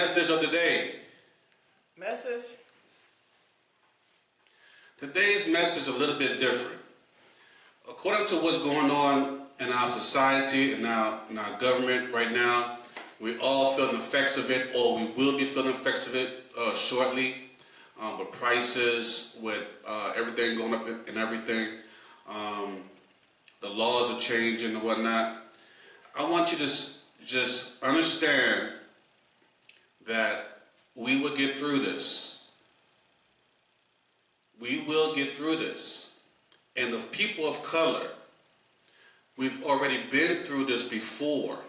message of the day. Message? Today's message is a little bit different. According to what's going on in our society and in our government right now, we all feeling the effects of it, or we will be feeling the effects of it shortly, with prices, with everything going up and everything. The laws are changing and whatnot. I want you to just understand that we will get through this. We will get through this. And the people of color, we've already been through this before.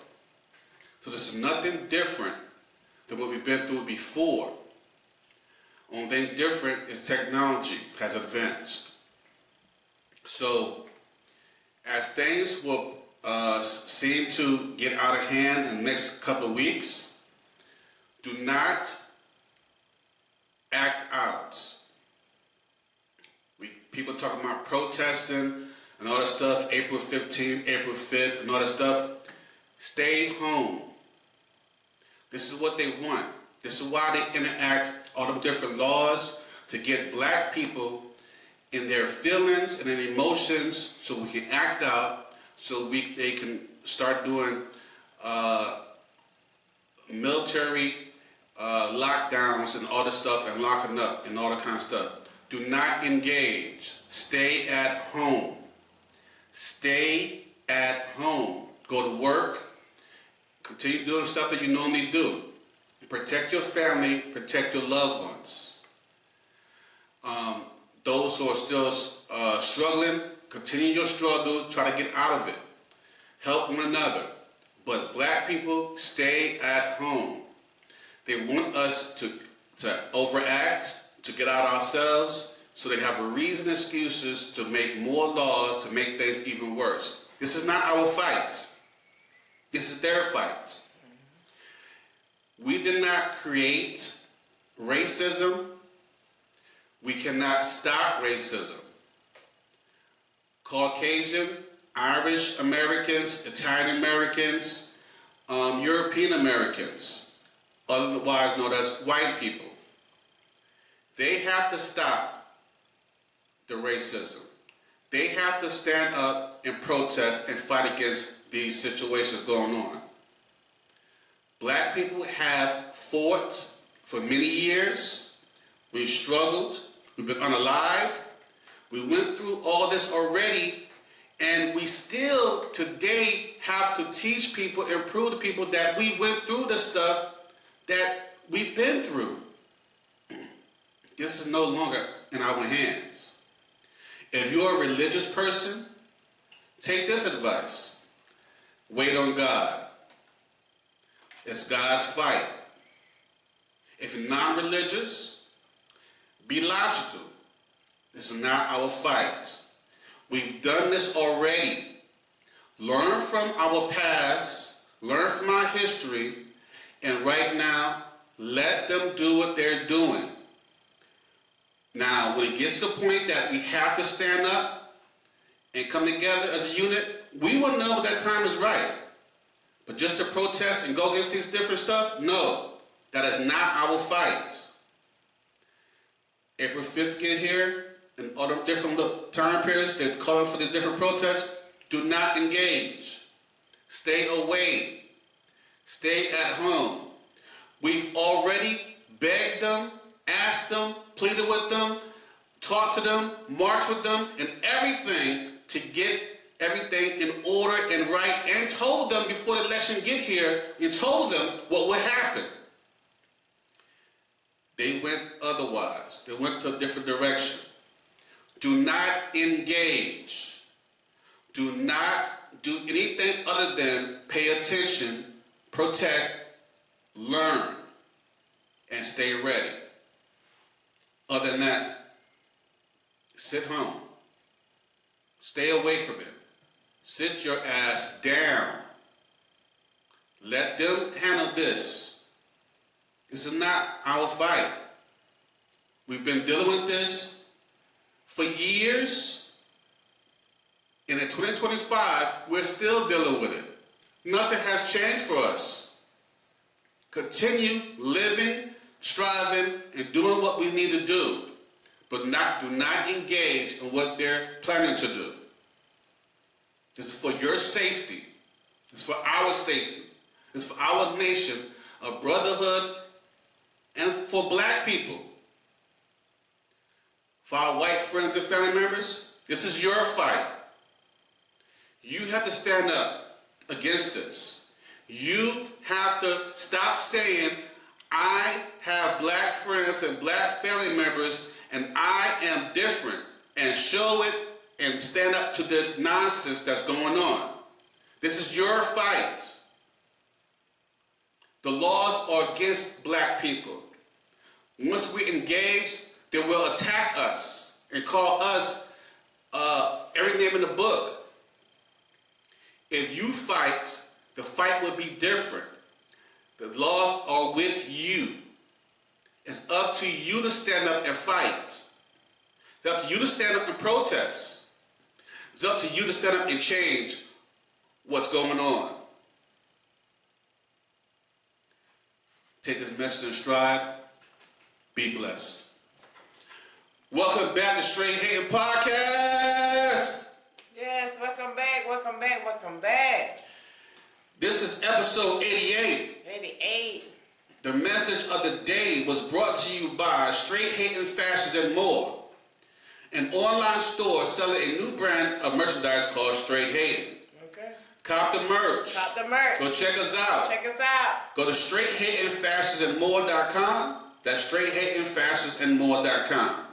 So this is nothing different than what we've been through before. Only thing different is technology has advanced. So as things will seem to get out of hand in the next couple of weeks, do not act out. People talking about protesting and all that stuff, April 15th, April 5th, and all that stuff. Stay home. This is what they want. This is why they enact all the different laws, to get black people in their feelings and their emotions so we can act out, so they can start doing military lockdowns and all this stuff and locking up and all that kind of stuff. Do not engage. Stay at home. Stay at home. Go to work. Continue doing stuff that you normally do. Protect your family. Protect your loved ones. Those who are still struggling, continue your struggle. Try to get out of it. Help one another. But black people, stay at home. They want us to overact, to get out ourselves, so they have a reason, excuses to make more laws, to make things even worse. This is not our fight. This is their fight. We did not create racism. We cannot stop racism. Caucasian, Irish Americans, Italian Americans, European Americans, otherwise known as white people, they have to stop the racism. They have to stand up and protest and fight against these situations going on. Black people have fought for many years. We've struggled. We've been unalived. We went through all this already, and we still today have to teach people and prove to people that we went through the stuff that we've been through. This is no longer in our hands. If you're a religious person, take this advice. Wait on God. It's God's fight. If you're non-religious, be logical. This is not our fight. We've done this already. Learn from our past, learn from our history, and right now, let them do what they're doing. Now, when it gets to the point that we have to stand up and come together as a unit, we will know that time is right. But just to protest and go against these different stuff, no, that is not our fight. April 5th get here, and all the different time periods, they're calling for the different protests. Do not engage. Stay away. Stay at home. We've already begged them, asked them, pleaded with them, talked to them, marched with them, and everything to get everything in order and right, and told them before the election get here, and told them what would happen. They went otherwise. They went to a different direction. Do not engage. Do not do anything other than pay attention, protect, learn, and stay ready. Other than that, sit home. Stay away from it. Sit your ass down. Let them handle this. This is not our fight. We've been dealing with this for years, and in 2025, we're still dealing with it. Nothing has changed for us. Continue living, striving, and doing what we need to do, but do not engage in what they're planning to do. This is for your safety. It's for our safety. It's for our nation, a brotherhood, and for black people. For our white friends and family members, this is your fight. You have to stand up against this. You have to stop saying, I have black friends and black family members and I am different, and show it and stand up to this nonsense that's going on. This is your fight. The laws are against black people. Once we engage, they will attack us and call us every name in the book. If you fight, the fight will be different. The laws are with you. It's up to you to stand up and fight. It's up to you to stand up and protest. It's up to you to stand up and change what's going on. Take this message in stride. Be blessed. Welcome back to Straight Hating Podcast. Yes, welcome back, welcome back, welcome back. This is episode 88. 88. The message of the day was brought to you by Straight Hating Fashions and More, an online store selling a new brand of merchandise called Straight Hating. Okay. Cop the merch. Cop the merch. Go check us out. Check us out. Go to straighthatingfashionsandmore.com. That's straighthatingfashionsandmore.com.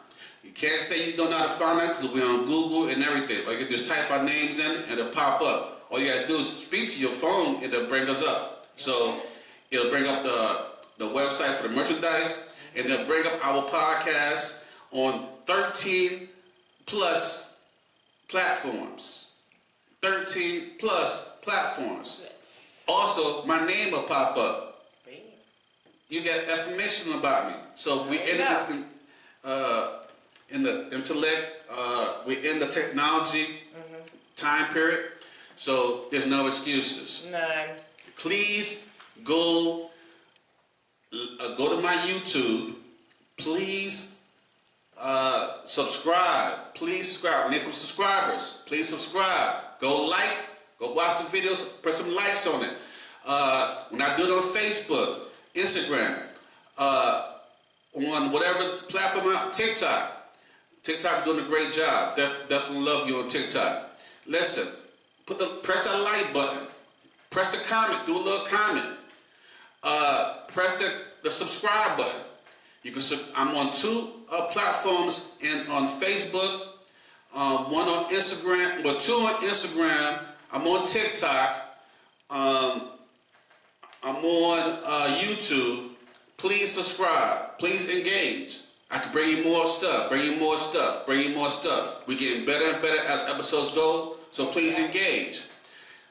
You can't say you don't know how to find that because we're on Google and everything. Or you can just type our names in and it'll pop up. All you gotta do is speak to your phone and it'll bring us up. So it'll bring up the website for the merchandise, and they'll bring up our podcast on 13 plus platforms. 13 plus platforms. Yes. Also, my name will pop up. Bam. You get information about me. So we in the intellect, we're in the technology time period. So there's no excuses. None. Please go to my YouTube. Please subscribe. Please subscribe. We need some subscribers. Please subscribe. Go like. Go watch the videos. Press some likes on it. When I do it on Facebook, Instagram, on whatever platform, TikTok. TikTok doing a great job. Definitely love you on TikTok. Listen, press that like button. Press the comment. Do a little comment. Press the subscribe button. I'm on two platforms on Facebook, one on Instagram, well, two on Instagram. I'm on TikTok. I'm on YouTube. Please subscribe. Please engage. I can bring you more stuff. Bring you more stuff. Bring you more stuff. We're getting better and better as episodes go. So please engage.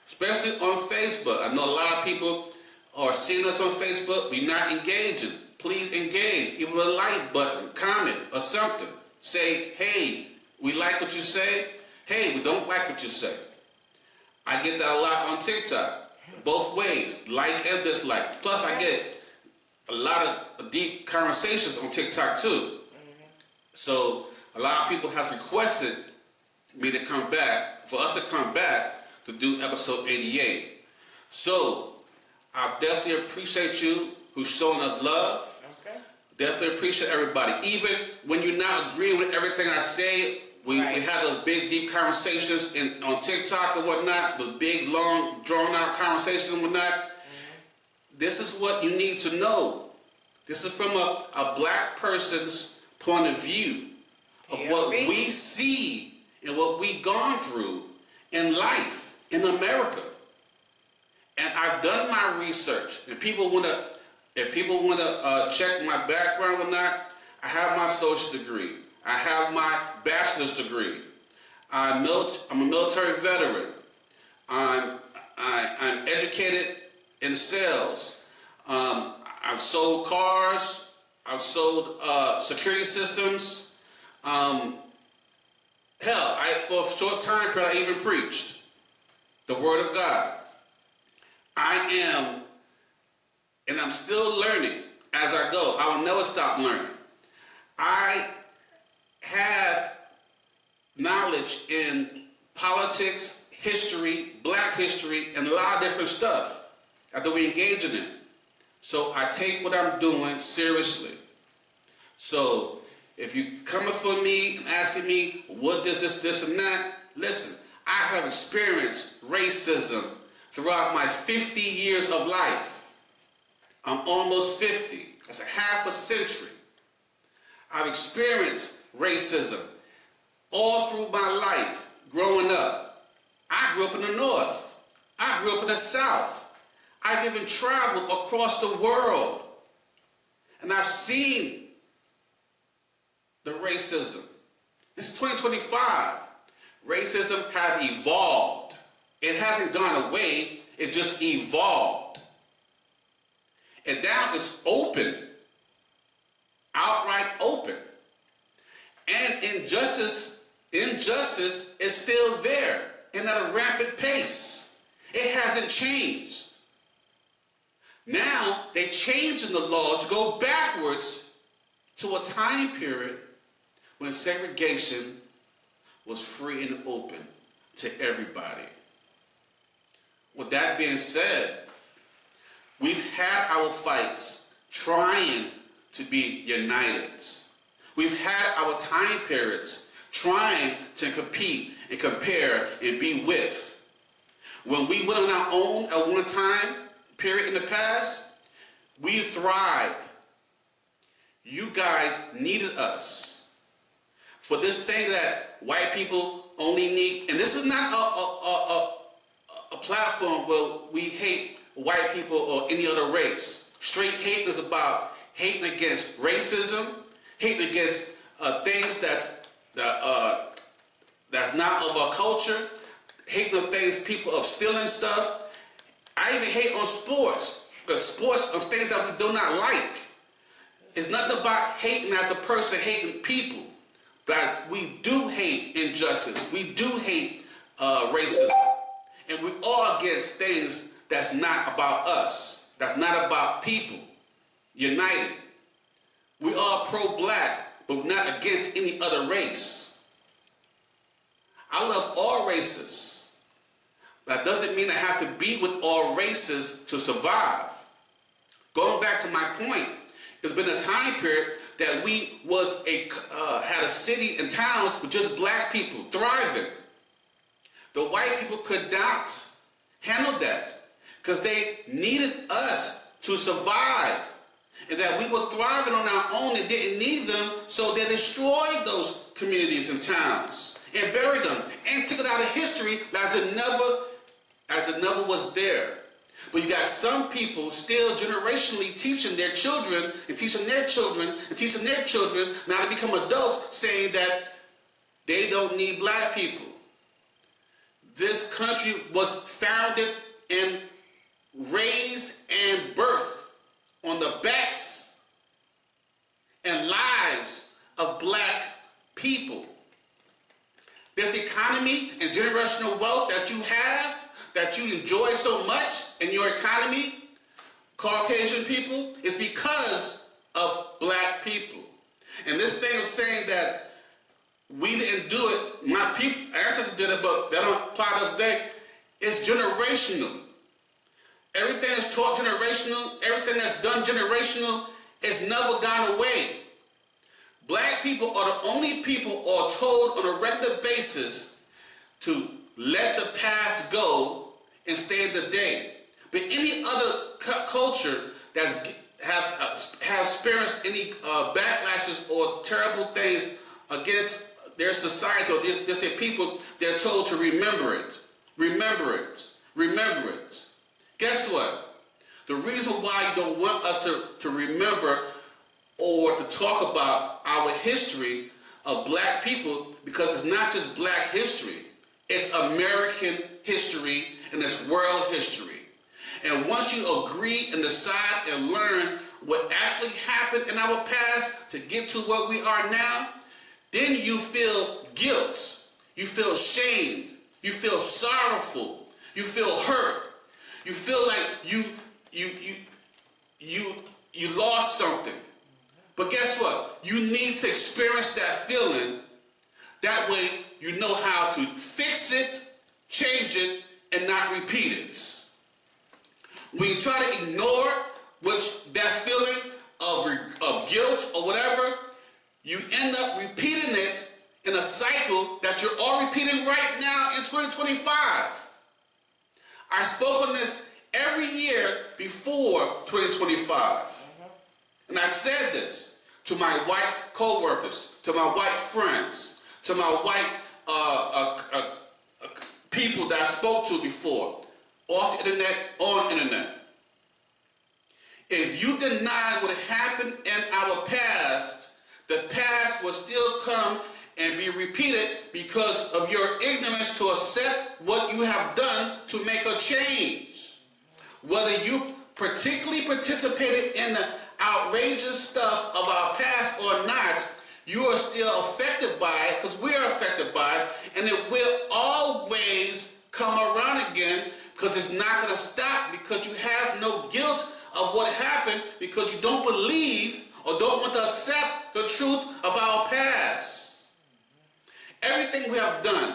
Especially on Facebook. I know a lot of people are seeing us on Facebook. We're not engaging. Please engage. Even with a like button, comment, or something. Say, hey, we like what you say. Hey, we don't like what you say. I get that a lot on TikTok. Both ways, like and dislike. Plus, I get a lot of deep conversations on TikTok too. So a lot of people have requested me to come back, for us to come back to do episode 88. So I definitely appreciate you who's showing us love. Okay. Definitely appreciate everybody. Even when you're not agreeing with everything I say, we have those big, deep conversations on TikTok and whatnot, the big, long, drawn-out conversations and whatnot. This is what you need to know. This is from a black person's point of view of what we see and what we've gone through in life in America. And I've done my research. If people want to check my background or not, I have my associate's degree. I have my bachelor's degree. I'm a military veteran. I'm educated in sales. I've sold cars. I've sold security systems. Hell, for a short time period, I even preached the Word of God. I am and I'm still learning as I go. I will never stop learning. I have knowledge in politics, history, black history, and a lot of different stuff that we engage in. So I take what I'm doing seriously. So if you coming for me and asking me what this, and that, listen, I have experienced racism throughout my 50 years of life. I'm almost 50. That's a half a century. I've experienced racism all through my life growing up. I grew up in the North. I grew up in the South. I've even traveled across the world. And I've seen the racism. This is 2025. Racism has evolved. It hasn't gone away. It just evolved. And now it's open. Outright open. And injustice is still there and at a rampant pace. It hasn't changed. Now they're changing the law to go backwards to a time period when segregation was free and open to everybody. With that being said, we've had our fights trying to be united. We've had our time periods trying to compete and compare and be with. When we went on our own at one time period in the past, we thrived. You guys needed us. For this thing that white people only need, and this is not a platform where we hate white people or any other race. Straight hate is about hating against racism, hating against things that's not of our culture, hating on things people of stealing stuff. I even hate on sports, because sports are things that we do not like. It's nothing about hating as a person, hating people. But we do hate injustice. We do hate racism. And we're all against things that's not about us. That's not about people. United. We are pro-black, but not against any other race. I love all races. That doesn't mean I have to be with all races to survive. Going back to my point, it's been a time period that we had a city and towns with just black people thriving. The white people could not handle that because they needed us to survive. And that we were thriving on our own and didn't need them, so they destroyed those communities and towns and buried them and took it out of history as it never was there. But you got some people still generationally teaching their children and teaching their children and teaching their children now to become adults, saying that they don't need black people. This country was founded and raised and birthed on the backs and lives of black people. This economy and generational wealth that you have, that you enjoy so much in your economy, Caucasian people, is because of black people. And this thing of saying that we didn't do it, my people, ancestors did it, but they don't apply to us today, it's generational. Everything that's taught generational, everything that's done generational, it's never gone away. Black people are the only people who are told on a regular basis to let the past go and stay in the day. But any other culture that has experienced any backlashes or terrible things against their society or just their people, they're told to remember it. Remember it. Remember it. Guess what? The reason why you don't want us to remember or to talk about our history of black people, because it's not just black history. It's American history and it's world history. And once you agree and decide and learn what actually happened in our past to get to what we are now, then you feel guilt. You feel shamed. You feel sorrowful. You feel hurt. You feel like you lost something. But guess what? You need to experience that feeling. That way you know how to fix it, change it, and not repeat it. When you try to ignore that feeling of guilt or whatever, you end up repeating it in a cycle that you're all repeating right now in 2025. I spoke on this every year before 2025. And I said this to my white co-workers, to my white friends, to my white people that I spoke to before, off the internet, on the internet. If you deny what happened in our past, the past will still come and be repeated because of your ignorance to accept what you have done to make a change. Whether you particularly participated in the outrageous stuff of our past or not, you are still affected by it, because we are affected by it, and it will always come around again, because it's not going to stop, because you have no guilt of what happened, because you don't believe or don't want to accept the truth of our past. Everything we have done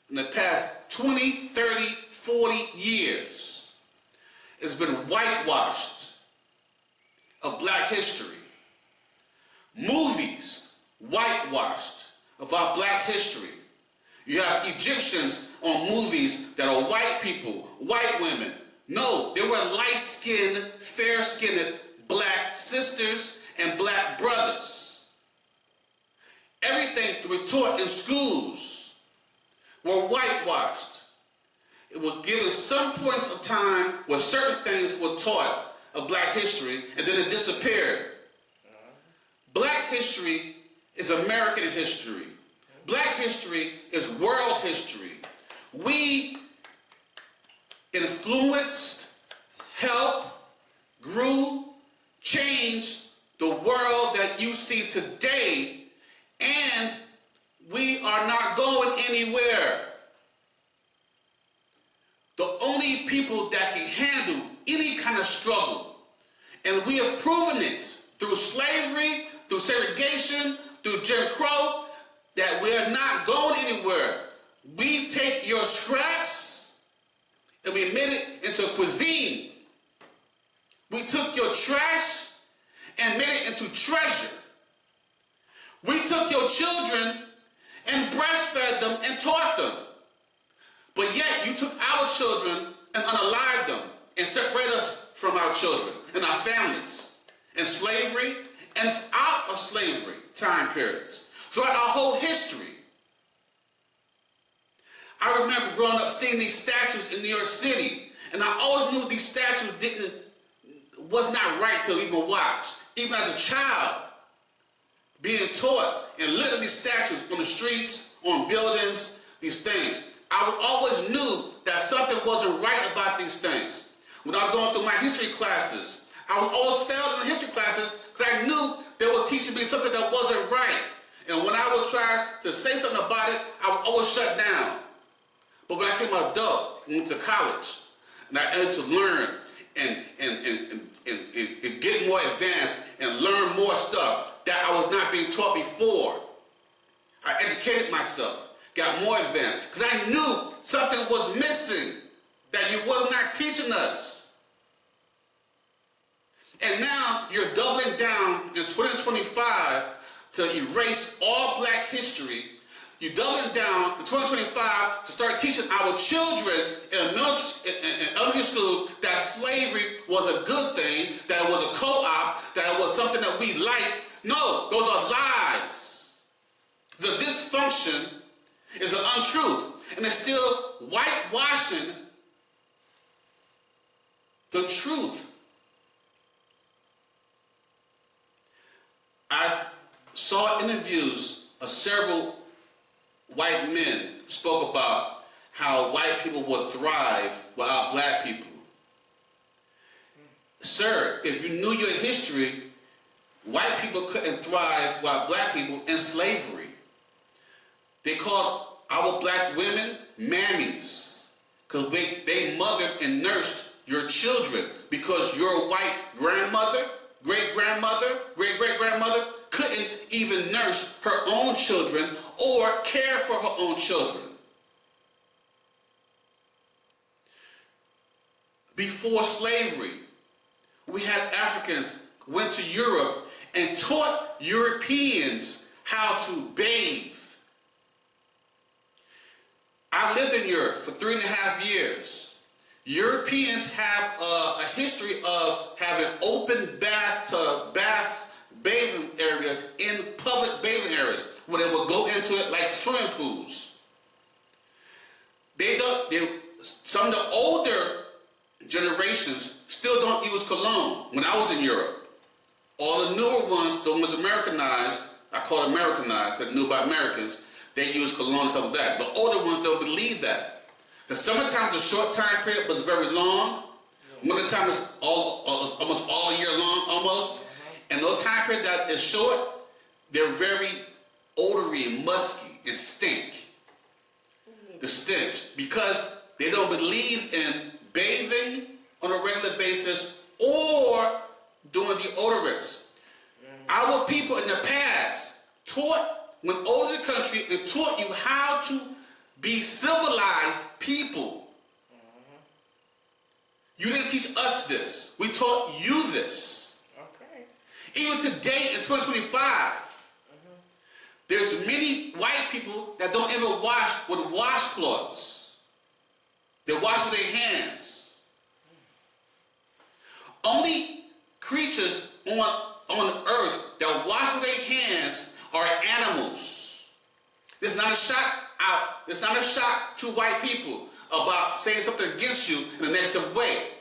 in the past 20, 30, 40 years has been whitewashed of black history. Movies whitewashed of our black history. You have Egyptians on movies that are white people, white women. No, they were light-skinned, fair-skinned black sisters and black brothers. Everything that we taught in schools were whitewashed. It was given some points of time where certain things were taught of black history, and then it disappeared. Black history is American history. Black history is world history. We influenced, helped, grew, changed the world that you see today, and we are not going anywhere. The only people that can handle any kind of struggle, and we have proven it through slavery, through segregation, through Jim Crow, that we are not going anywhere. We take your scraps and we made it into cuisine. We took your trash and made it into treasure. We took your children and breastfed them and taught them. But yet you took our children and unalived them and separated us from our children and our families and slavery and out of slavery time periods. Throughout our whole history. I remember growing up seeing these statues in New York City, and I always knew these statues was not right to even watch. Even as a child, being taught and looking at these statues on the streets, on buildings, these things. I always knew that something wasn't right about these things. When I was going through my history classes, I was always failed in the history classes because I knew they were teaching me something that wasn't right. And when I would try to say something about it, I would always shut down. But when I became an adult, went to college, and I had to learn and get more advanced and learn more stuff that I was not being taught before. I educated myself, got more advanced, because I knew something was missing that you was not teaching us. And now you're doubling down in 2025 to erase all black history. You're doubling down in 2025 to start teaching our children in elementary school that slavery was a good thing, that it was a co-op, that it was something that we liked. No, those are lies. The dysfunction is an untruth, and it's still whitewashing the truth. I saw interviews of several white men who spoke about how white people would thrive without black people. Sir, if you knew your history, white people couldn't thrive without black people in slavery. They called our black women mammies because they mothered and nursed your children because your white grandmother, great-grandmother, great-great-grandmother couldn't even nurse her own children or care for her own children. Before slavery, we had Africans went to Europe and taught Europeans how to bathe. I lived in Europe for 3.5 years. Europeans have a history of having open bathing areas in public bathing areas where they will go into it like swimming pools. Some of the older generations still don't use cologne. When I was in Europe, all the newer ones, the ones Americanized, I call it Americanized because I knew about Americans, they use cologne and stuff like that. But older ones don't believe that. The summertime is a short time period, but it's very long. Wintertime is almost all year long, almost. And those time period that is short, they're very odory and musky and stink. The stench. Because they don't believe in bathing on a regular basis or doing deodorants. Our people in the past went over the country and taught you how to be civilized people. You didn't teach us this. We taught you this. Okay. Even today in 2025, there's many white people that don't even wash with washcloths. They wash with their hands. Only creatures on earth that wash with their hands are animals. There's not a shot to white people about saying something against you in a negative way.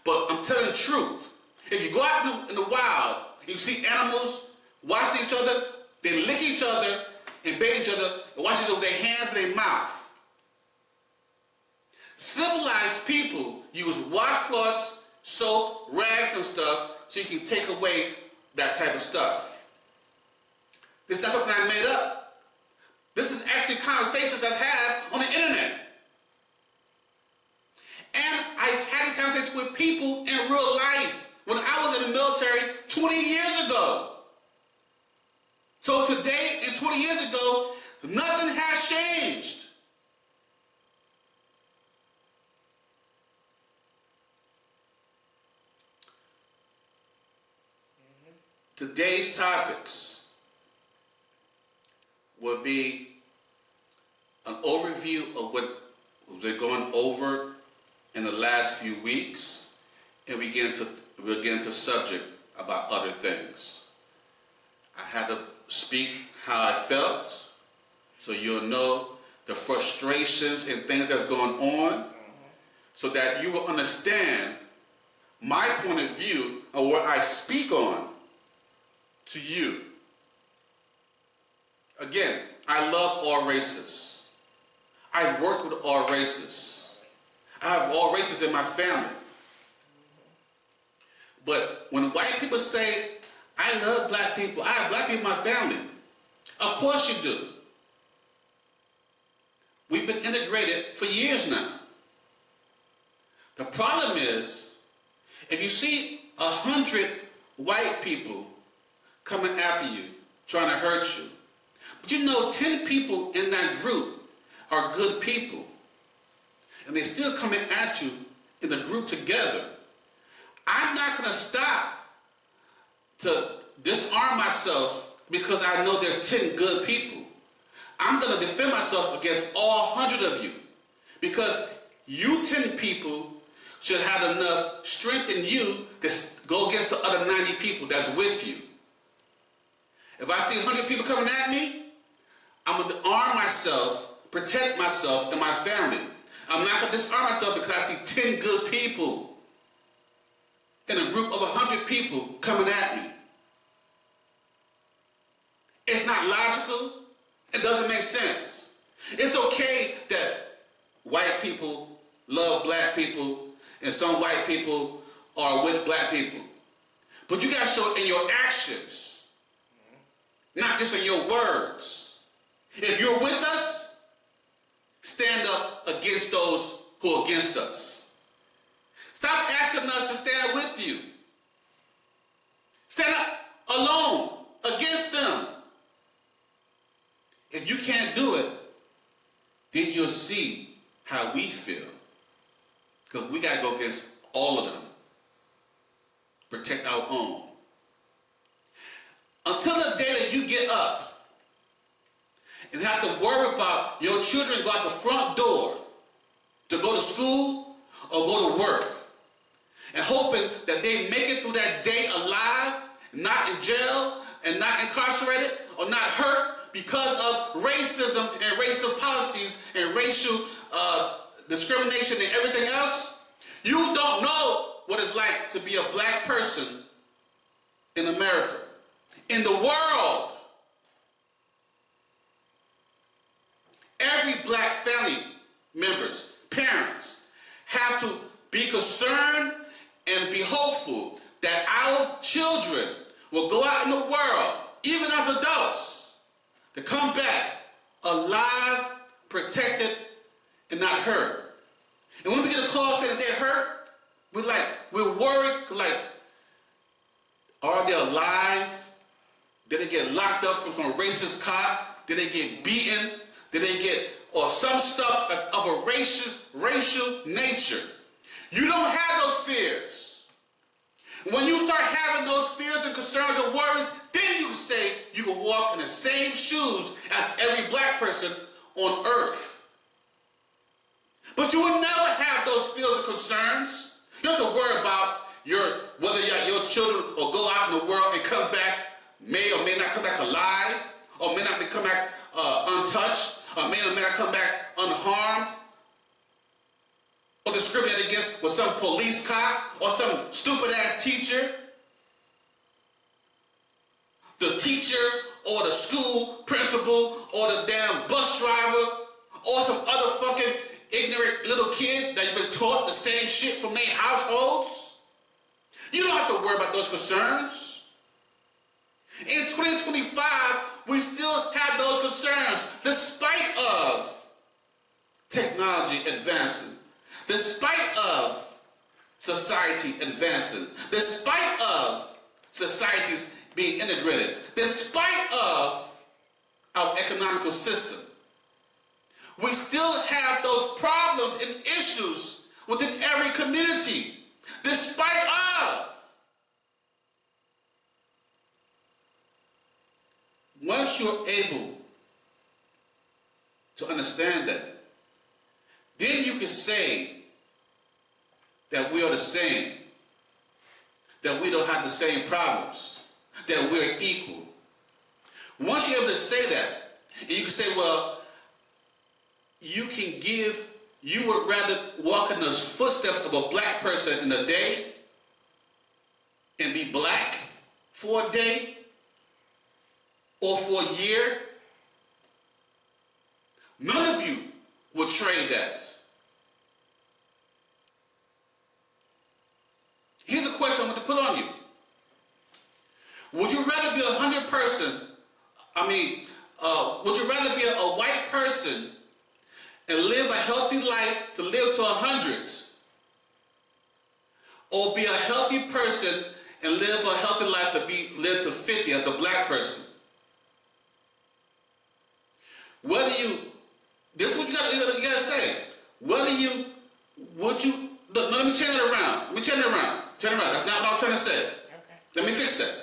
But I'm telling the truth. If you go out in the wild and you see animals washing each other, they lick each other and bathe each other and wash each other with their hands and their mouth. Civilized people use washcloths, soap, rags and stuff so you can take away that type of stuff. This is not something I made up. This is actually conversations I've had on the internet. And I've had a conversation with people in real life when I was in the military 20 years ago. So today and 20 years ago, nothing has changed. Today's topics will be an overview of what we're going over in the last few weeks, and we'll get into subject about other things. I had to speak how I felt, so you'll know the frustrations and things that's going on, so that you will understand my point of view of what I speak on to you. Again, I love all races. I've worked with all races. I have all races in my family. But when white people say, I love black people, I have black people in my family, of course you do. We've been integrated for years now. The problem is, if you see 100 white people coming after you, trying to hurt you, but you know 10 people in that group are good people, and they're still coming at you in the group together, I'm not going to stop to disarm myself because I know there's 10 good people. I'm going to defend myself against all 100 of you, because you 10 people should have enough strength in you to go against the other 90 people that's with you. If I see 100 people coming at me, I'm going to arm myself, protect myself and my family. I'm not going to disarm myself because I see 10 good people in a group of 100 people coming at me. It's not logical. It doesn't make sense. It's okay that white people love black people and some white people are with black people. But you got to show it in your actions, not just in your words. If you're with us, stand up against those who are against us. Stop asking us to stand with you. Stand up alone against them. If you can't do it, then you'll see how we feel. Because we got to go against all of them. Protect our own. Until the day that you get up and have to worry about your children go out the front door to go to school or go to work, and hoping that they make it through that day alive, not in jail and not incarcerated or not hurt because of racism and racial policies and racial discrimination and everything else. You don't know what it's like to be a black person in America, in the world. Every black family members, parents, have to be concerned and be hopeful that our children will go out in the world, even as adults, to come back alive, protected, and not hurt. And when we get a call saying that they're hurt, we're worried, like, are they alive? Did they get locked up from a racist cop? Did they get beaten? Did they get, or some stuff that's of a racial nature? You don't have those fears. When you start having those fears and concerns and worries, then you can say you can walk in the same shoes as every black person on earth. But you will never have those fears and concerns. You don't have to worry about whether your children will go out in the world and come back, may or may not come back alive, or may not come back untouched, or may not come back unharmed, or discriminated against with some police cop or some stupid ass teacher. The teacher or the school principal or the damn bus driver or some other fucking ignorant little kid that you've been taught the same shit from their households. You don't have to worry about those concerns. In 2025, we still have those concerns despite of technology advancing, despite of society advancing, despite of societies being integrated, despite of our economical system. We still have those problems and issues within every community, despite of. Once you're able to understand that, then you can say that we are the same, that we don't have the same problems, that we're equal. Once you're able to say that, and you can say, well, you would rather walk in the footsteps of a black person in a day and be black for a day or for a year. None of you would trade that. Here's a question I want to put on you. Would you rather be 100 person, would you rather be a white person and live a healthy life to live to 100, or be a healthy person and live a healthy life to live to 50 as a black person? This is what you gotta say. Let me turn it around. Turn it around. That's not what I'm trying to say. Okay. Let me fix that.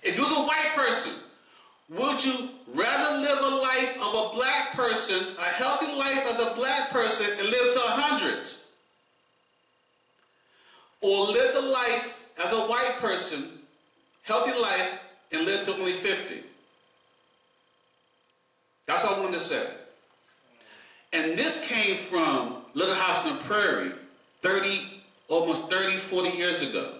If you was a white person, would you rather live a life of a black person, a healthy life as a black person, and live to 100? Or live the life as a white person, healthy life, and live to only 50? That's what I wanted to say. And this came from Little House on the Prairie, almost 30, 40 years ago.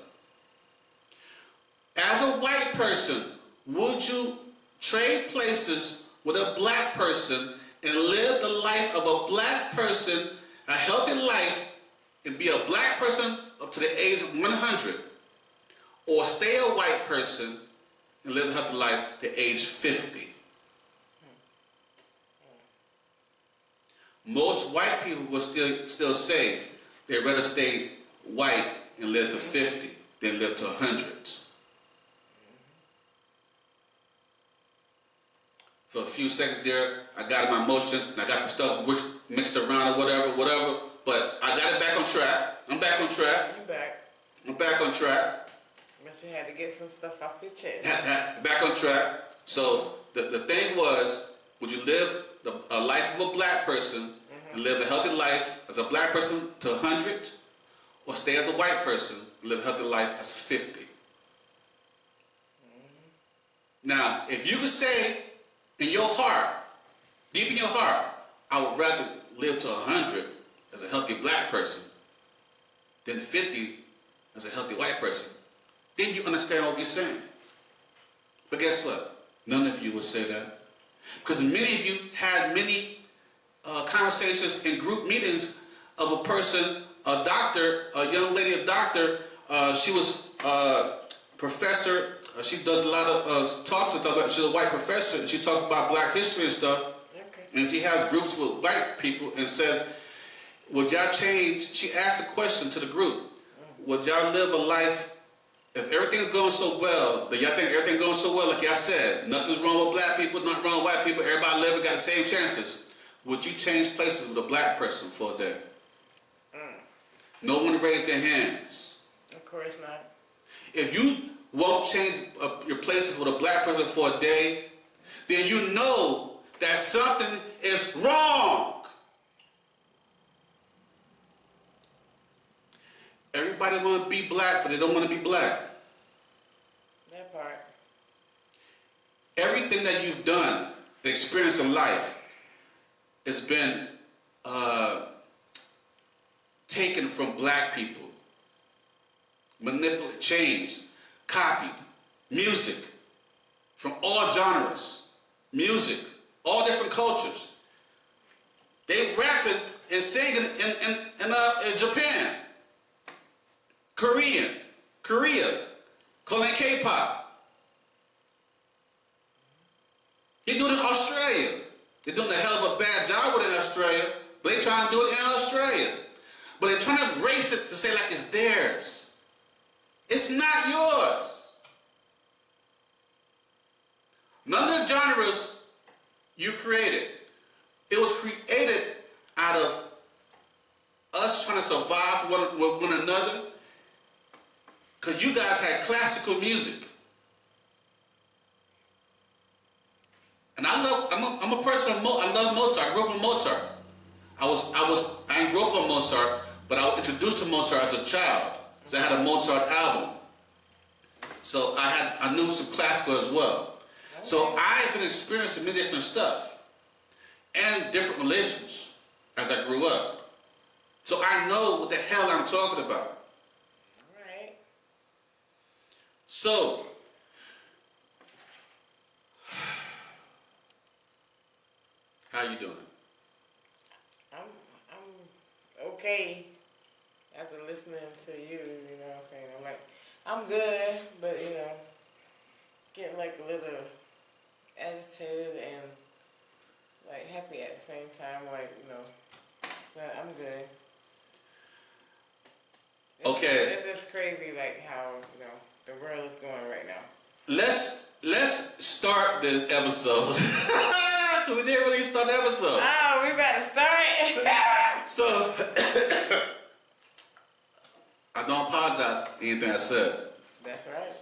As a white person, would you trade places with a black person and live the life of a black person, a healthy life, and be a black person up to the age of 100? Or stay a white person and live a healthy life to age 50? Most white people will still say they'd rather stay white and live to 50 than live to 100. for a few seconds there. I got my emotions and I got the stuff mixed around or whatever. But I got it back on track. I'm back on track. You back. I'm back on track. But you had to get some stuff off your chest. Back on track. So the thing was, would you live a life of a black person and live a healthy life as a black person to 100, or stay as a white person and live a healthy life as 50? Now, if you could say in your heart, deep in your heart, I would rather live to 100 as a healthy black person than 50 as a healthy white person, then you understand what we're saying. But guess what? None of you would say that. Because many of you had many conversations in group meetings of a person, a doctor, a young lady, a doctor. She was a professor. She does a lot of talks and stuff. She's a white professor, and she talks about black history and stuff. Okay. And she has groups with white people and says, would y'all change? She asked a question to the group. Would y'all live a life, if everything's going so well, but y'all think everything's going so well, like y'all said, nothing's wrong with black people, nothing wrong with white people, everybody living got the same chances. Would you change places with a black person for a day? No one raised their hands. Of course not. If you won't change your places with a black person for a day, then you know that something is wrong. Everybody want to be black, but they don't want to be black. That part. Everything that you've done, the experience in life, has been taken from black people, manipulated, changed, copied. Music, from all genres, music, all different cultures. They rapping and singing in Japan, Korea, calling K-pop. They do it in Australia. They're doing a hell of a bad job with it in Australia, but they trying to do it in Australia. But they're trying to erase it to say like it's theirs. It's not yours. None of the genres you created. It was created out of us trying to survive with one another. Because you guys had classical music. And I'm a person of I love Mozart. I grew up with Mozart. I didn't grow up on Mozart, but I was introduced to Mozart as a child. So I had a Mozart album. So I knew some classical as well. Okay. So I've been experiencing many different stuff and different religions as I grew up. So I know what the hell I'm talking about. All right. So how you doing? I'm okay after listening to you, you know what I'm saying? I'm like, I'm good, but you know, getting like a little agitated and like happy at the same time, like, you know, but I'm good. Okay. It's just crazy like how, you know, the world is going right now. Let's start this episode. We didn't really start the episode. Oh, we about to start? So, I don't apologize for anything I said. That's right.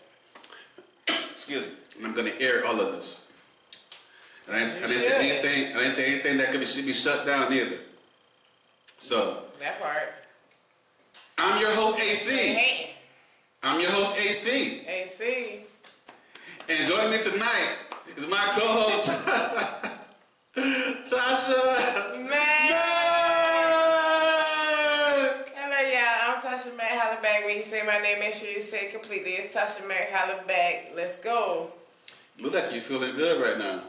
Excuse me. I'm going to air all of this. And I didn't say anything that should be shut down either. So. That part. I'm your host, AC. Hey. I'm your host, AC. AC. And joining me tonight is my co-host, Tasha Mac. Hello, y'all. I'm Tasha Mac. Holla back. When you say my name, make sure you say it completely. It's Tasha Mac. Holla back. Let's go. Look like you're feeling good right now.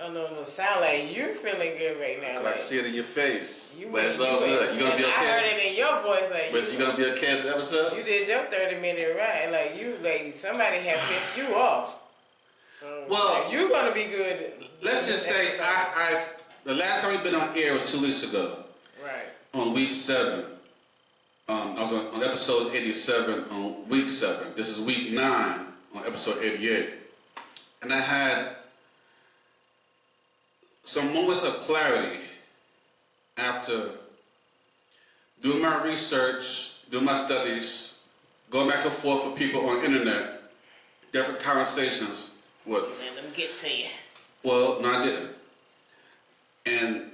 Oh, no. Sound like you're feeling good right now. I can see it in your face. But it's you all good. You gonna be okay? I heard it in your voice. Like, but you gonna be okay at the episode? You did your 30-minute ride. Like, somebody have pissed you off. So, well, you're gonna be good. Let's just say the last time we've been on air was 2 weeks ago. Right. On week 7. I was on episode 87 on week 7. This is week 9 on episode 88. And I had some moments of clarity after doing my research, doing my studies, going back and forth with people on the internet, different conversations. What? Let them get to you. Well, no, I didn't. And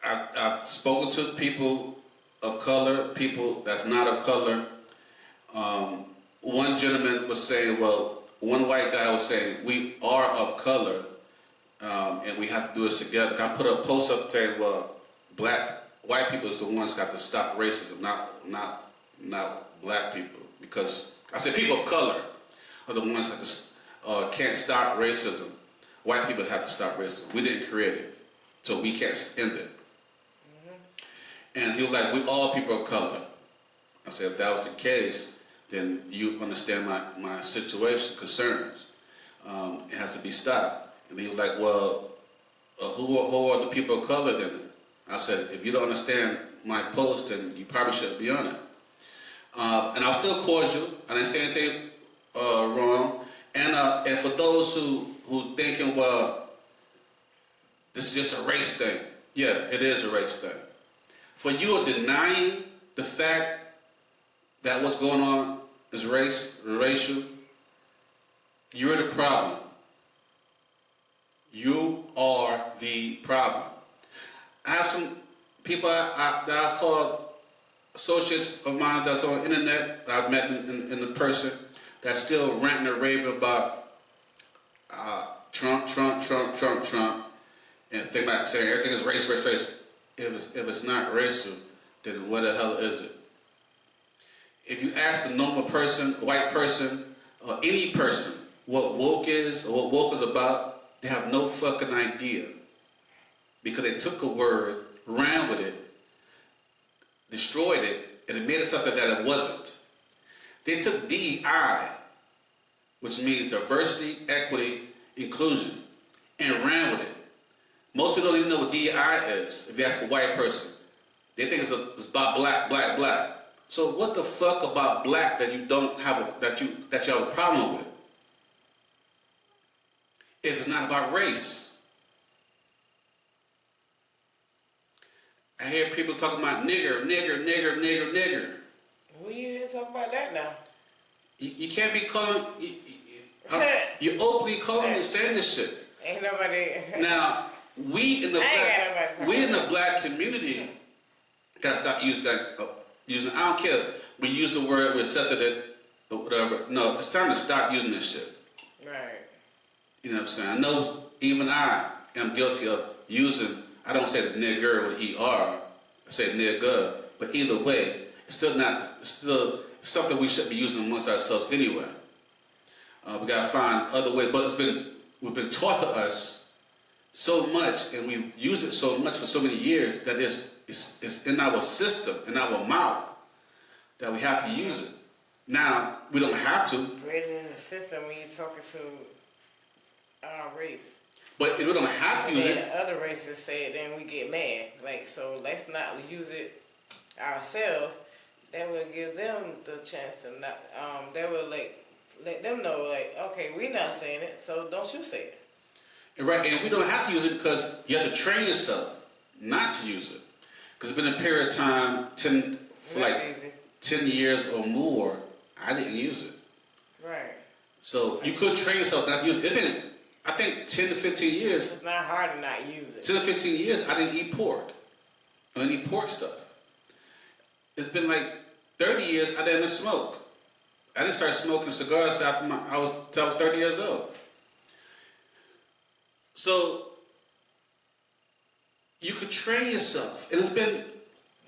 I've spoken to people of color, people that's not of color. One gentleman was saying, well, one white guy was saying, we are of color, and we have to do this together. I put a post up saying, well, white people is the ones that got to stop racism, not black people. Because I said people of color are the ones that can't stop racism. White people have to stop racism. We didn't create it, so we can't end it. And he was like, we all people of color. I said, if that was the case, then you understand my situation, concerns. It has to be stopped. And he was like, well, who are the people of color then? I said, if you don't understand my post, then you probably shouldn't be on it. And I was still cordial. I didn't say anything wrong. And for those who thinking, well, this is just a race thing. Yeah, it is a race thing. For you are denying the fact that what's going on is racial, you're the problem. You are the problem. I have some people that I call associates of mine that's on the internet that I've met in the person that's still ranting and raving about Trump, and think about saying everything is race. If it's not racial, then what the hell is it? If you ask the normal person, white person, or any person what woke is or what woke is about, they have no fucking idea. Because they took a word, ran with it, destroyed it, and it made it something that it wasn't. They took DEI, which means diversity, equity, inclusion, and ran with it. Most people don't even know what DEI is. If you ask a white person, they think it's about black. So what the fuck about black that you don't have that you have a problem with? If it's not about race. I hear people talking about nigger. Who you here talking about that now? You can't be calling. You openly calling and saying this shit. Ain't nobody. Now we in the black community gotta stop using that. I don't care. We use the word, we accepted it, or whatever. No, it's time to stop using this shit. Right. You know what I'm saying? I know even I am guilty of using. I don't say the nigger with ER. I say nigga. But either way, it's still not. It's still something we should be using amongst ourselves anyway. We gotta find other ways. But we've been taught to us so much, and we've used it so much for so many years that it's in our system, in our mouth, that we have to use it. Now we don't have to. Written in the system when you're talking to our race. But we don't have to use it. Other races say it, then we get mad. Like, so let's not use it ourselves. That will give them the chance to not. That will let them know, like, okay, we're not saying it, so don't you say it. Right, and we don't have to use it because you have to train yourself not to use it. Because it's been a period of time, 10 years or more, I didn't use it. Right. So you could train yourself not to use it. It's been, I think, 10 to 15 years. It's not hard to not use it. 10 to 15 years, I didn't eat pork. I didn't eat pork stuff. It's been like 30 years, I didn't smoke. I didn't start smoking cigars after I was 30 years old. So you could train yourself. And it's been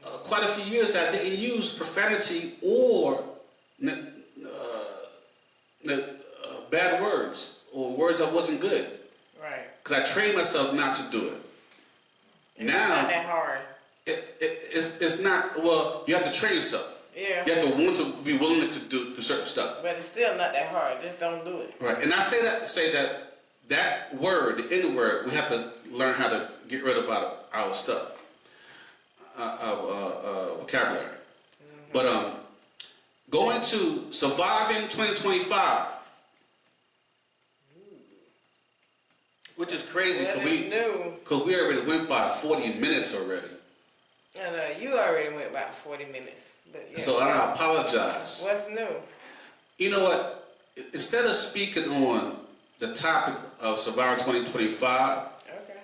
quite a few years that I didn't use profanity or bad words or words that wasn't good. Right. Because I trained myself not to do it. It's not that hard. It's not, well, you have to train yourself. Yeah. You have to want to be willing to do certain stuff. But it's still not that hard. Just don't do it. Right. And I say that word, the N word, we have to learn how to get rid of our stuff, our vocabulary. Mm-hmm. But going to surviving 2025. Which is crazy What because is new? we already went by 40 minutes already. I know, you already went about 40 minutes. But yeah, So I apologize. what's new? You know what? Instead of speaking on the topic of Survivor 2025, Okay.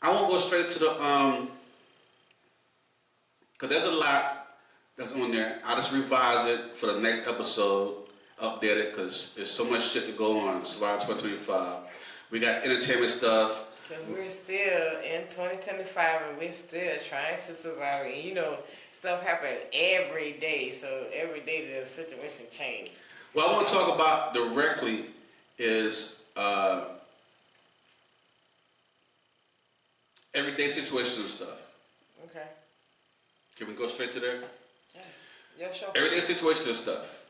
I won't go straight to the because there's a lot that's on there. I'll just revise it for the next episode, update it, because there's so much shit to go on Survivor 2025. We got entertainment stuff. Because we're still in 2025 and we're still trying to survive. And you know, stuff happens every day. So every day the situation changes. What I want to talk about directly is everyday situations and stuff. Okay. Can we go straight to there? Yeah, sure. Everyday situations and stuff.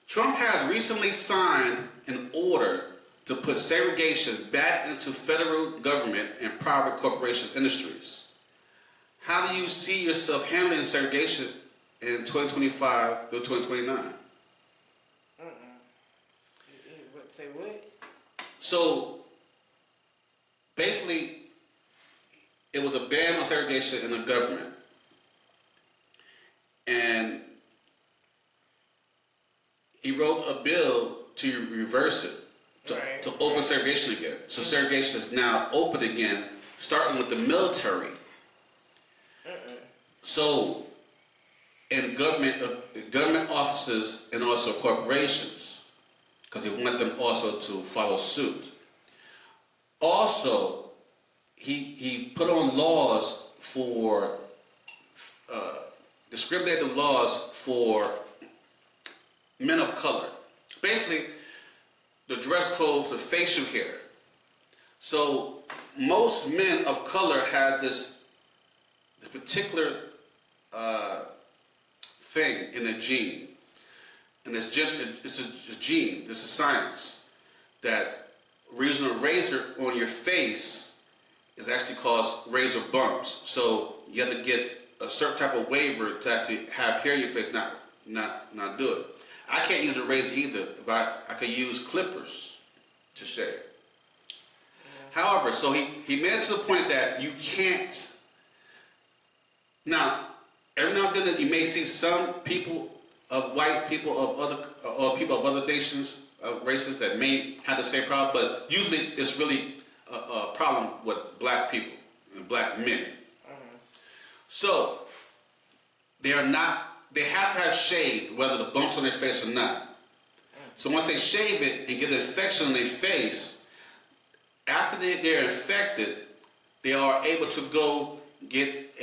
Trump has recently signed an order to put segregation back into federal government and private corporation industries. How do you see yourself handling segregation in 2025 through 2029? Say what? So, basically, it was a ban on segregation in the government. And he wrote a bill to reverse it, to open segregation again. So segregation is now open again, starting with the military. So, in government offices and also corporations, because they want them also to follow suit. Also, he put on laws for discriminated laws for men of color. Basically, the dress code for facial hair. So most men of color have this particular thing in their gene. And it's a gene, it's a science, that using a razor on your face is actually cause razor bumps. So you have to get a certain type of waiver to actually have hair in your face, not do it. I can't use a razor either. If I could use clippers to shave. However, so he made it to the point that you can't. Now, every now and then you may see some people of white people of other or people of other nations, races that may have the same problem, but usually it's really a problem with black people and black men. So they have to have shaved whether the bumps on their face or not. So once they shave it and get an infection on their face, after they're infected, they are able to go get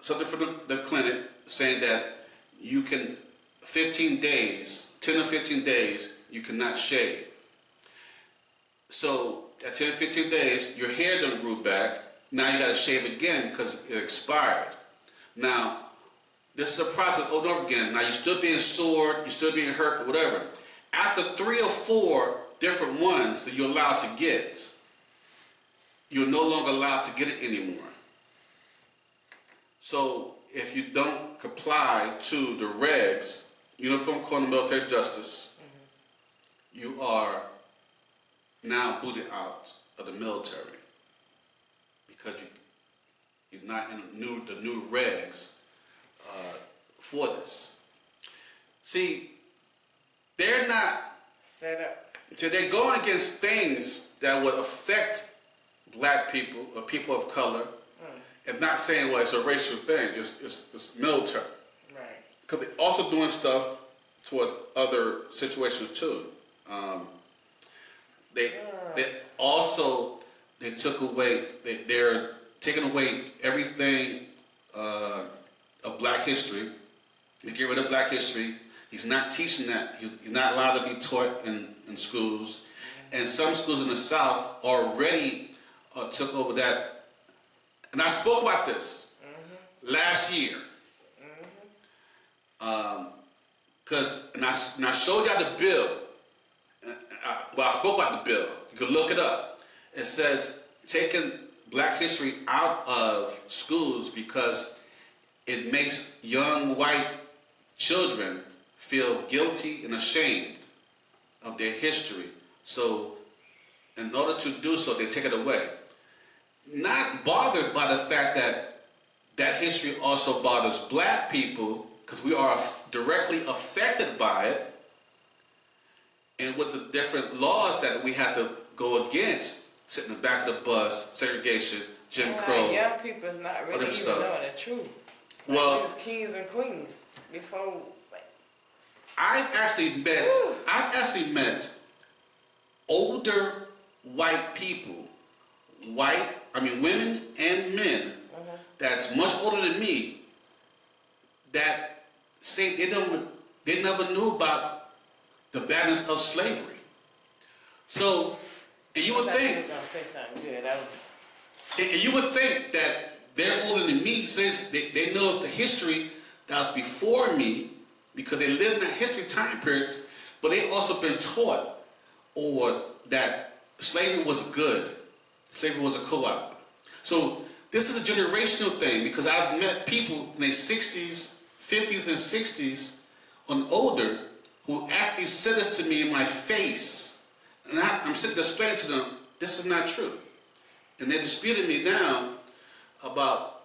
something from the clinic saying that you can 10 or 15 days, you cannot shave. So at 10 or 15 days, your hair done grew back. Now you got to shave again because it expired. Now, this is a process over and over again. Now you're still being sore, you're still being hurt, whatever. After 3 or 4 different ones that you're allowed to get, you're no longer allowed to get it anymore. So if you don't comply to the regs, Uniform Code of Military Justice, you are now booted out of the military because you're not in the new regs for this. See, they're not set up. So they're going against things that would affect black people or people of color, and not saying, well, it's a racial thing. It's military. Right. Because they're also doing stuff towards other situations too. They're taking away everything of black history. They get rid of black history. He's not teaching that. He's not allowed to be taught in schools. And some schools in the South already took over that. And I spoke about this last year. And I showed y'all the bill. I spoke about the bill. You can look it up. It says taking black history out of schools because it makes young white children feel guilty and ashamed of their history. So in order to do so, they take it away. Not bothered by the fact that that history also bothers black people, because we are directly affected by it, and with the different laws that we have to go against, sit in the back of the bus, segregation, Jim Crow. Young people is not really even knowing the truth. Well, it was kings and queens before. I've actually met older white people, women and men, that's much older than me, that say they never knew about the badness of slavery. So, and you would think, gonna say something good. and you would think that they're older than me, so they know the history that was before me, because they lived in that history time periods, but they also been taught that slavery was good. Slavery was a co-op. So this is a generational thing, because I've met people in their 60s, 50s, and 60s and older who actually said this to me in my face. And I'm sitting there explaining to them, this is not true. And they're disputing me now about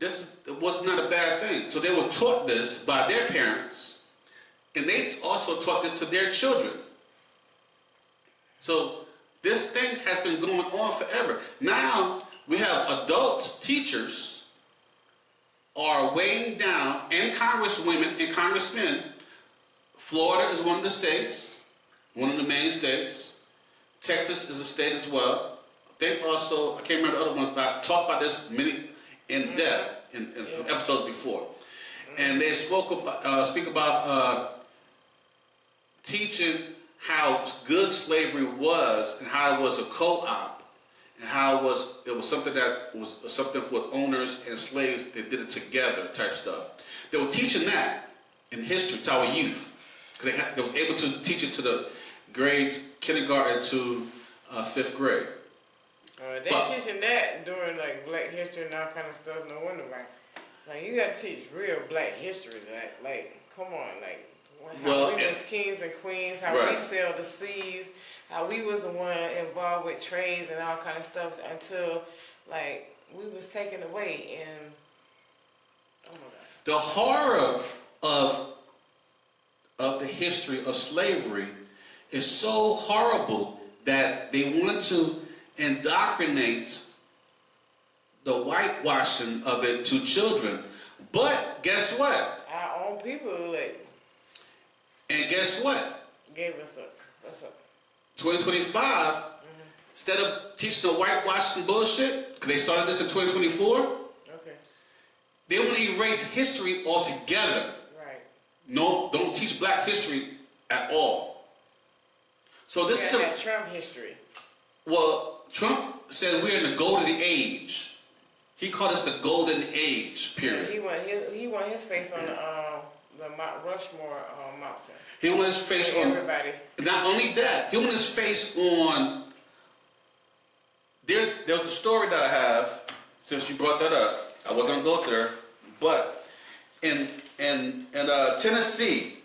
it was not a bad thing. So they were taught this by their parents, and they also taught this to their children. So this thing has been going on forever. Now we have adult teachers are weighing down, and congresswomen and congressmen. Florida is one of the states, one of the main states. Texas is a state as well. They also, I can't remember the other ones, but I talked about this in depth in episodes before. And they speak about teaching how good slavery was, and how it was a co-op, and how it was something that was something with owners and slaves. They did it together, type stuff. They were teaching that in history to our youth. They were able to teach it to the grades, kindergarten to 5th grade. They're teaching that during like Black History and all kind of stuff. No wonder why. Like you got to teach real Black history. Like come on, like. How we was kings and queens, how we sailed the seas, how we was the one involved with trades and all kind of stuff until like we was taken away. And oh my God. The horror of the history of slavery is so horrible that they want to indoctrinate the whitewashing of it to children. But guess what? Our own people like. And guess what? Gave us up. What's up? 2025, instead of teaching the whitewashing bullshit, because they started this in 2024, okay. They want to erase history altogether. Right. No, don't teach Black history at all. So this is Trump history. Well, Trump said we're in the golden age. He called us the golden age period. Yeah, he want his face on the Mount Rushmore mountain. He want his face on everybody. Not only that, he want his face on. There's a story that I have, since you brought that up. I wasn't gonna go there, but in Tennessee,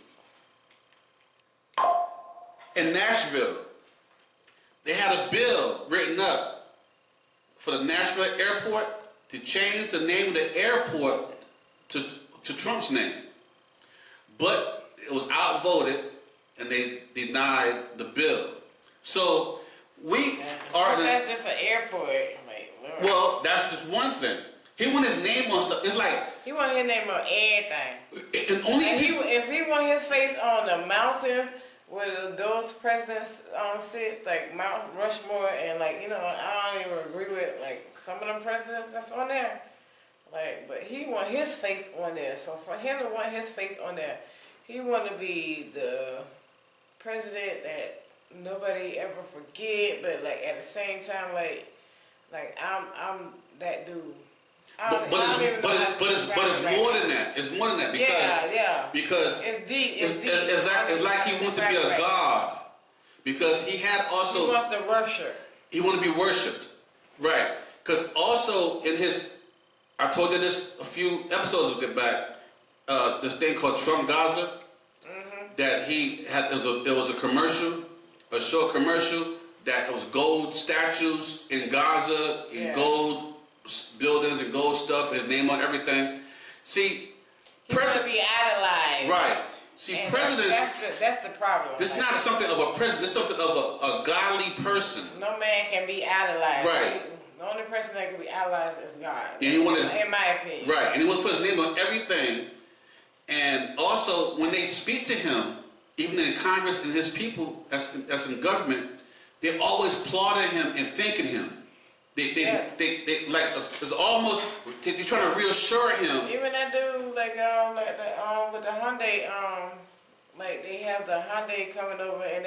in Nashville, they had a bill written up for the Nashville airport to change the name of the airport to Trump's name. But it was outvoted, and they denied the bill. So we are. That's just an airport. Well, that's just one thing. He want his name on stuff. It's like he want his name on everything. And only if he want his face on the mountains where those presidents sit, like Mount Rushmore, and like I don't even agree with like some of them presidents that's on there. Like, but he want his face on there. So for him to want his face on there, he want to be the president that nobody ever forget. But like at the same time, like I'm that dude. But it's more than that. It's more than that because it's deep. It's like he wants to be a god, because he had also he wants to worship. He want to be worshipped, right? Because also in his, I told you this a few episodes back. This thing called Trump Gaza, that he had. It was a commercial, a short commercial that it was gold statues in Gaza, and gold buildings and gold stuff, his name on everything. See, he's gonna be idolized. Right. See, and presidents. That's the problem. This is not something of a president. It's something of a godly person. No man can be idolized. Right. The only person that can be idolized is God. And in my opinion. Right. And he wants to put his name on everything. And also, when they speak to him, even in Congress and his people, as in government, they always applauding him and thanking him. They like, it's almost, you're trying to reassure him. Even that dude, with the Hyundai, like they have the Hyundai coming over, and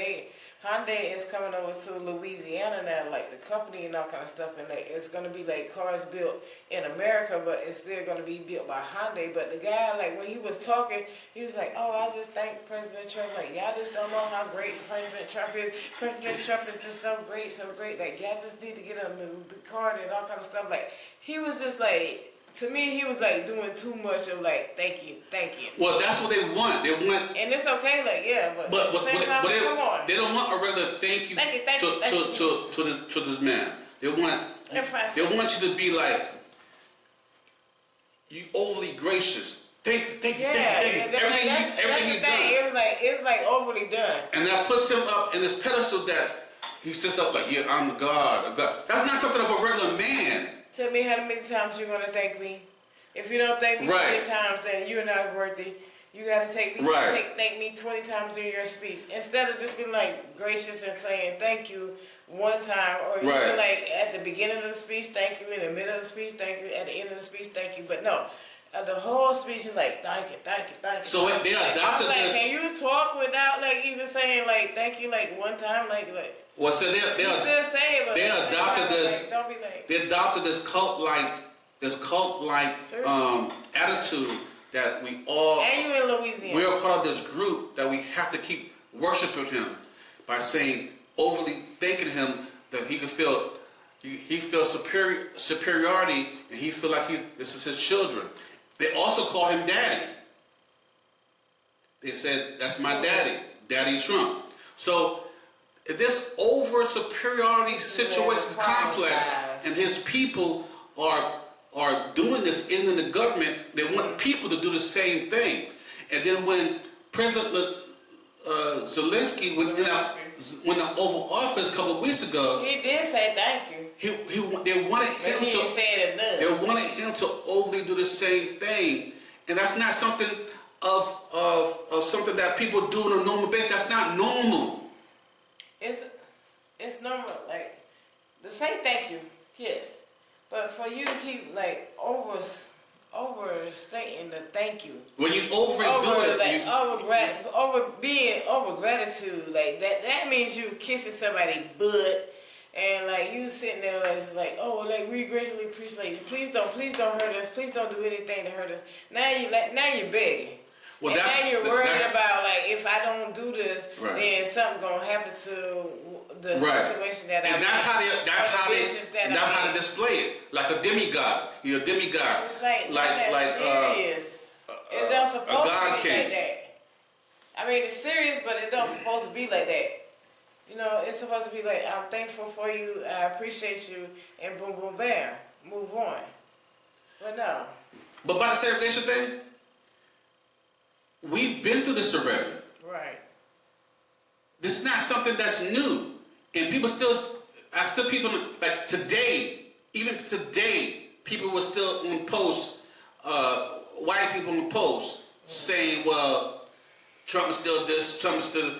Hyundai is coming over to Louisiana now, like the company and all kind of stuff, and like it's gonna be like cars built in America, but it's still gonna be built by Hyundai. But the guy, like when he was talking, he was like, "Oh, I just thank President Trump. Like y'all just don't know how great President Trump is. President Trump is just so great, so great. Like y'all just need to get on the card and all kind of stuff." Like he was just like. To me, he was like doing too much of like, thank you. Well, that's what they want. They want, and it's okay, like but at the same time, come on. They don't want a regular thank you to this man. They want you to be like, you overly gracious. Thank you. Everything you done. It was like overly done. And that puts him up in this pedestal that he sits up like, yeah, I'm God. That's not something of a regular man. Tell me how many times you're going to thank me. If you don't thank me 20 times, then you're not worthy. You got to thank me 20 times in your speech. Instead of just being like gracious and saying thank you one time, or you be like at the beginning of the speech, thank you, in the middle of the speech, thank you, at the end of the speech, thank you. But no, the whole speech is like thank you. So they adopted this. Can you talk without like even saying like thank you like one time, like? Well, so they still say it, but they adopted this. Like, don't be like. They adopted this cult-like attitude that we all. And you in Louisiana. We are part of this group that we have to keep worshiping him by saying overly thanking him that he feels superiority, and he feel like this is his children. They also call him daddy. They said that's my Daddy Trump. So. This over superiority situation is complex, and his people are doing this in the government. They want people to do the same thing. And then when President Zelensky went in the Oval Office a couple of weeks ago, he did say thank you. They wanted him to overly do the same thing, and that's not something of something that people do on a normal basis. That's not normal. It's normal, like, to say thank you, yes. But for you to keep, like, overstating the thank you. When you overdo it. Like, over gratitude, like, that means you kissing somebody's butt, and, like, you sitting there, like, oh, like, we greatly appreciate you. Please don't hurt us. Please don't do anything to hurt us. Now you're begging. Well, and now you're worried about, like, if I don't do this, then something's gonna happen to the situation that I'm in. And that's how they display it, like a demigod. You're a demigod. It's serious. It don't supposed to be like that. I mean, it's serious, but it don't supposed to be like that. You know, it's supposed to be like, I'm thankful for you, I appreciate you, and boom, boom, bam, move on. But no. But by the segregation thing. We've been through this already. Right. This is not something that's new. And people people, like today, even today, people were still on posts, white people on posts, saying, well, Trump is still this, Trump is still,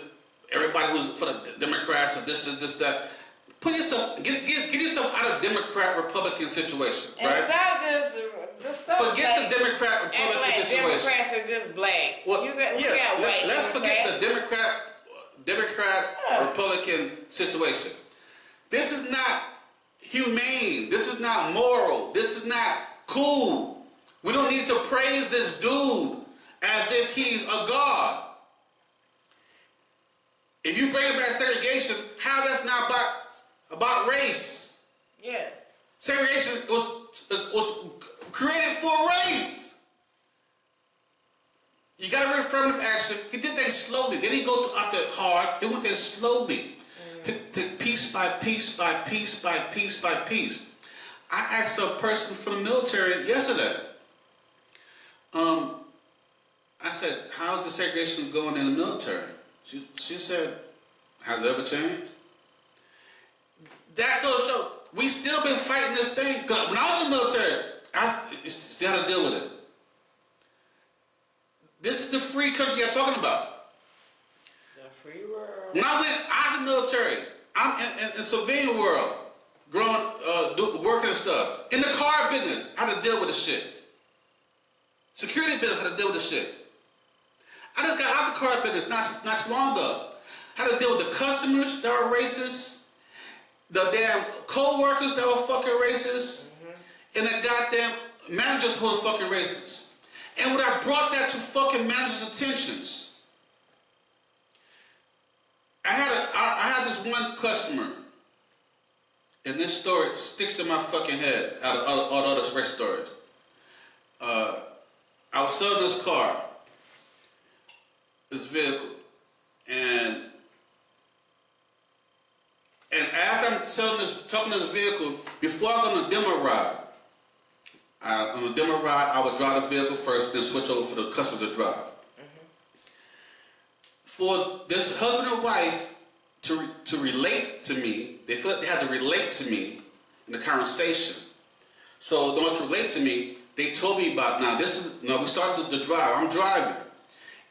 everybody who's for the Democrats, or this, that. Put yourself, get yourself out of Democrat-Republican situation, right? And stop forget the Democrat-Republican situation. Democrats are just black. Well, let's forget the Democrat-Republican situation. This is not humane. This is not moral. This is not cool. We don't need to praise this dude as if he's a god. If you bring back segregation, how that's not about race? Yes. Segregation was created for race. You got to read affirmative action. He did things slowly. They didn't go after it hard. He went there slowly, to piece by piece by piece by piece by piece. I asked a person from the military yesterday. I said, how's the segregation going in the military? She said, has it ever changed? That goes to show, we still been fighting this thing. Cause when I was in the military, I still had to deal with it. This is the free country you're talking about. The free world. When I went out of the military, I'm in the civilian world, working and stuff. In the car business, I had to deal with the shit. Security business, I had to deal with the shit. I just got out of the car business not too long ago. I had to deal with the customers that were racist, the damn co-workers that were fucking racist, and the goddamn managers who were fucking racist. And when I brought that to fucking managers' attentions, I had this one customer, and this story sticks in my fucking head out of all the other race stories. I was selling this car, this vehicle, and as I'm talking to this vehicle, before I go on a demo ride, on a demo ride, I would drive the vehicle first, then switch over for the customer to drive. For this husband and wife to relate to me, they felt they had to relate to me in the conversation. So in order to relate to me, they told me about, we started the drive, I'm driving,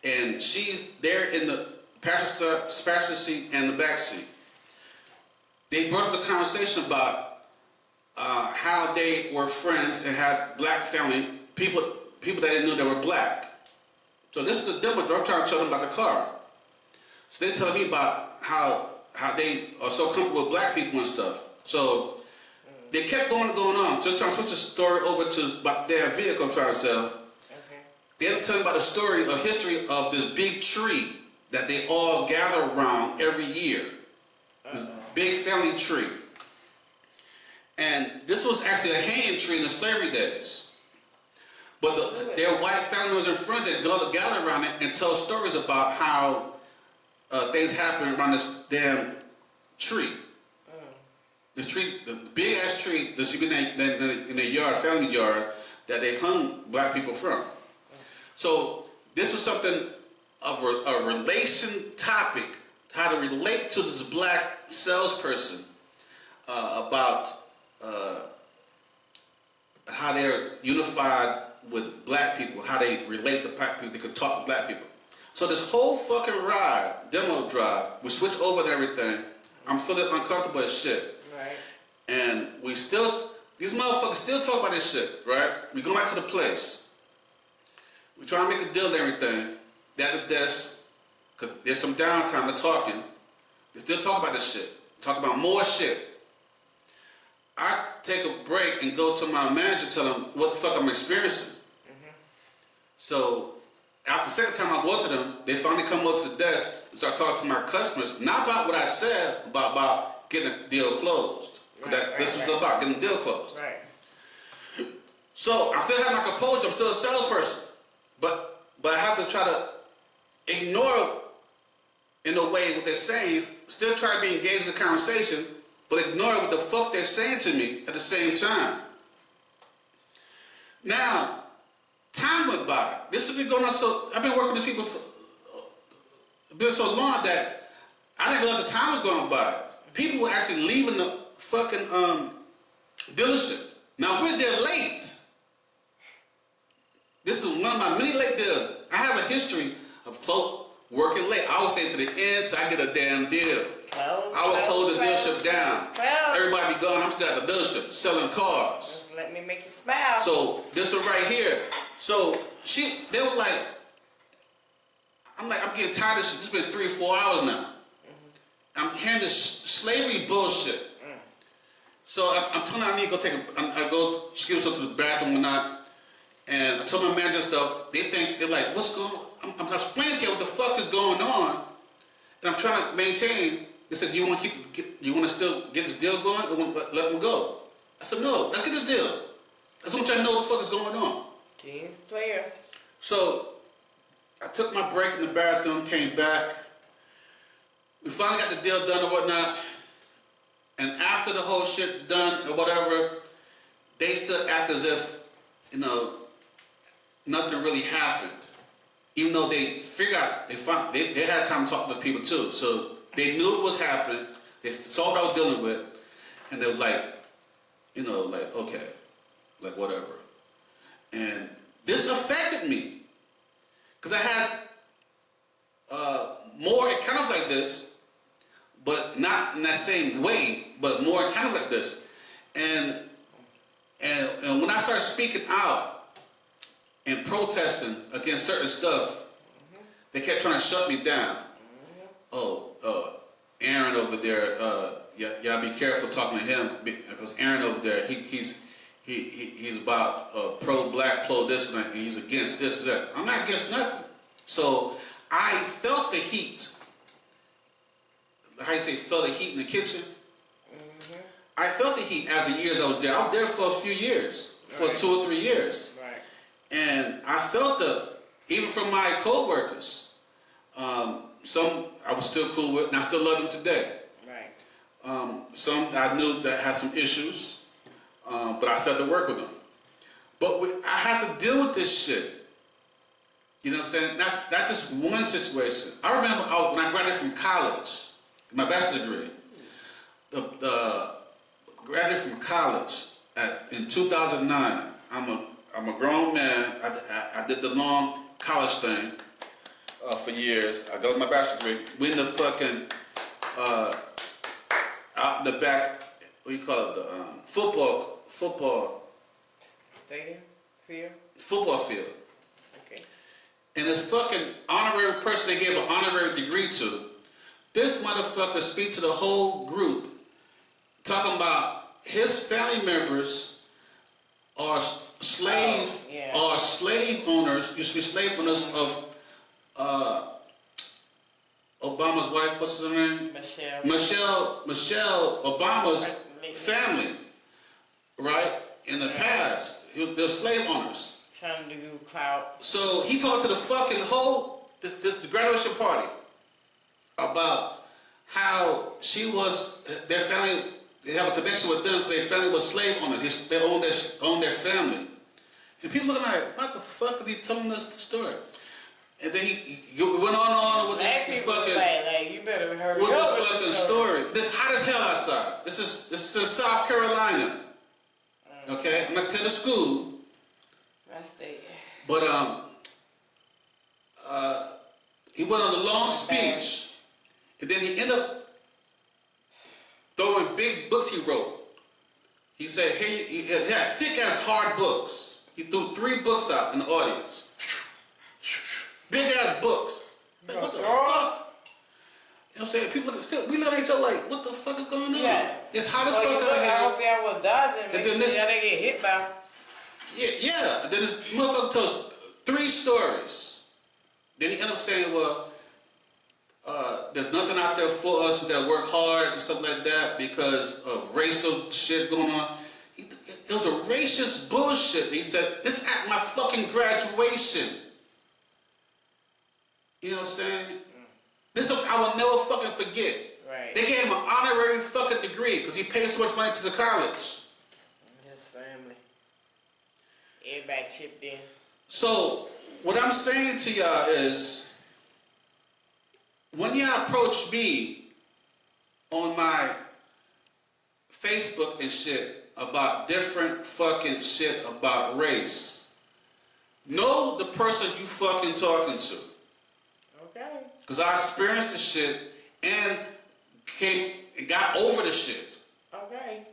and she's there in the passenger seat and the back seat. They brought up the conversation about how they were friends and had black family, people that they knew that were black. So this is the demo drive. I'm trying to tell them about the car. So they tell me about how they are so comfortable with black people and stuff. So they kept going on. Just trying to switch the story over to about the damn vehicle I'm trying to sell. Okay. They ended up telling about a history of this big tree that they all gather around every year. This big family tree. And this was actually a hanging tree in the slavery days. But their white family members and friends that gather around it and tell stories about how things happen around this damn tree. The tree, the big ass tree that should be in their yard, family yard, that they hung black people from. So this was something of a relation topic, how to relate to this black salesperson about how they're unified with black people, how they relate to black people, they could talk to black people. So this whole fucking ride, demo drive, we switch over and everything. I'm feeling uncomfortable as shit. Right. And these motherfuckers still talk about this shit, right? We go back to the place. We try and make a deal and everything. They're at the desk, because there's some downtime, they're talking. They still talk about this shit. Talk about more shit. I take a break and go to my manager, tell him what the fuck I'm experiencing. So after the second time I go to them, they finally come up to the desk and start talking to my customers, not about what I said, about getting a deal closed. This was about getting the deal closed. Right. So I'm still having my composure, I'm still a salesperson. But I have to try to ignore, in a way, what they're saying, still try to be engaged in the conversation, but ignore what the fuck they're saying to me at the same time. Now, time went by. This has been going on I've been working with people for been so long that I didn't realize the time was going by. People were actually leaving the fucking dealership. Now we're there late. This is one of my many late deals. I have a history of working late. I always stay to the end till I get a damn deal. I would close the dealership down. Everybody be gone. I'm still at the dealership selling cars. Just let me make you smile. So this one right here. So they were like, I'm getting tired of this shit. It's been 3 or 4 hours now. I'm hearing this slavery bullshit. So I'm telling her I need to go I go skip something to the bathroom and not. And I told my manager stuff. They're like, what's going on? I'm explaining to you what the fuck is going on. And I'm trying to maintain. They said, do you want to still get this deal going or let them go? I said, no, let's get this deal. I just want you to know what the fuck is going on. Team's player. So I took my break in the bathroom, came back. We finally got the deal done or whatnot. And after the whole shit done or whatever, they still act as if, nothing really happened. Even though they figured out, they had time to talk to people too. So they knew what was happening. They saw what I was dealing with. And they was like, okay, like whatever. And this affected me. Because I had more encounters like this, but not in that same way, but more encounters like this. And when I started speaking out and protesting against certain stuff, they kept trying to shut me down. Aaron over there, y'all be careful talking to him, because Aaron over there, he's about pro-black, pro-this, and he's against this, that. I'm not against nothing. So I felt the heat. How you say, felt the heat in the kitchen? I felt the heat as the years I was there. I was there for a few years, for 2 or 3 years. Right. And I felt even from my co-workers. Some I was still cool with, and I still love them today. Right. Some I knew that had some issues, but I still had to work with them. But I had to deal with this shit. You know what I'm saying? That's just one situation. I remember when I graduated from college, my bachelor's degree, graduated from college in 2009. I'm a grown man. I did the long college thing for years. I got my bachelor's degree. We in the fucking out in the back. What do you call it? The football Stadium? Field? football field. Okay. And this fucking honorary person they gave an honorary degree to, this motherfucker speak to the whole group, talking about his family members are slave owners, used to be slave owners of Obama's wife, what's her name? Michelle Obama's family, right? In the past, they're slave owners. Trying to do clout. So he talked to the fucking whole this graduation party about how their family. They have a connection with them because their family was slave owners. They owned their family. And people looking like, what the fuck is he telling us the story? And then he went on with this fucking like you better hurry with up this fucking story. This hot as hell outside. This is in South Carolina. Okay, I'm not telling the school. My state. But he went on a long speech, and then he ended up throwing big books he wrote. He said, hey, he had thick-ass hard books. He threw 3 books out in the audience. Big-ass books. Like, what the fuck? You know what I'm saying? People we look at each other like, what the fuck is going on? Yeah. It's hot as fuck out here. I hope y'all was dodging. And Make then sure y'all didn't get hit by. Yeah. And then this motherfucker tells 3 stories. Then he ended up saying, well, there's nothing out there for us. We gotta work hard and stuff like that because of racial shit going on. It was a racist bullshit. He said, this at my fucking graduation. You know what I'm saying? This I will never fucking forget. Right. They gave him an honorary fucking degree because he paid so much money to the college. His family. Everybody chipped in. So, what I'm saying to y'all is, when y'all approach me on my Facebook and shit about different fucking shit about race, know the person you fucking talking to. Okay. Because I experienced the shit and got over the shit. Okay.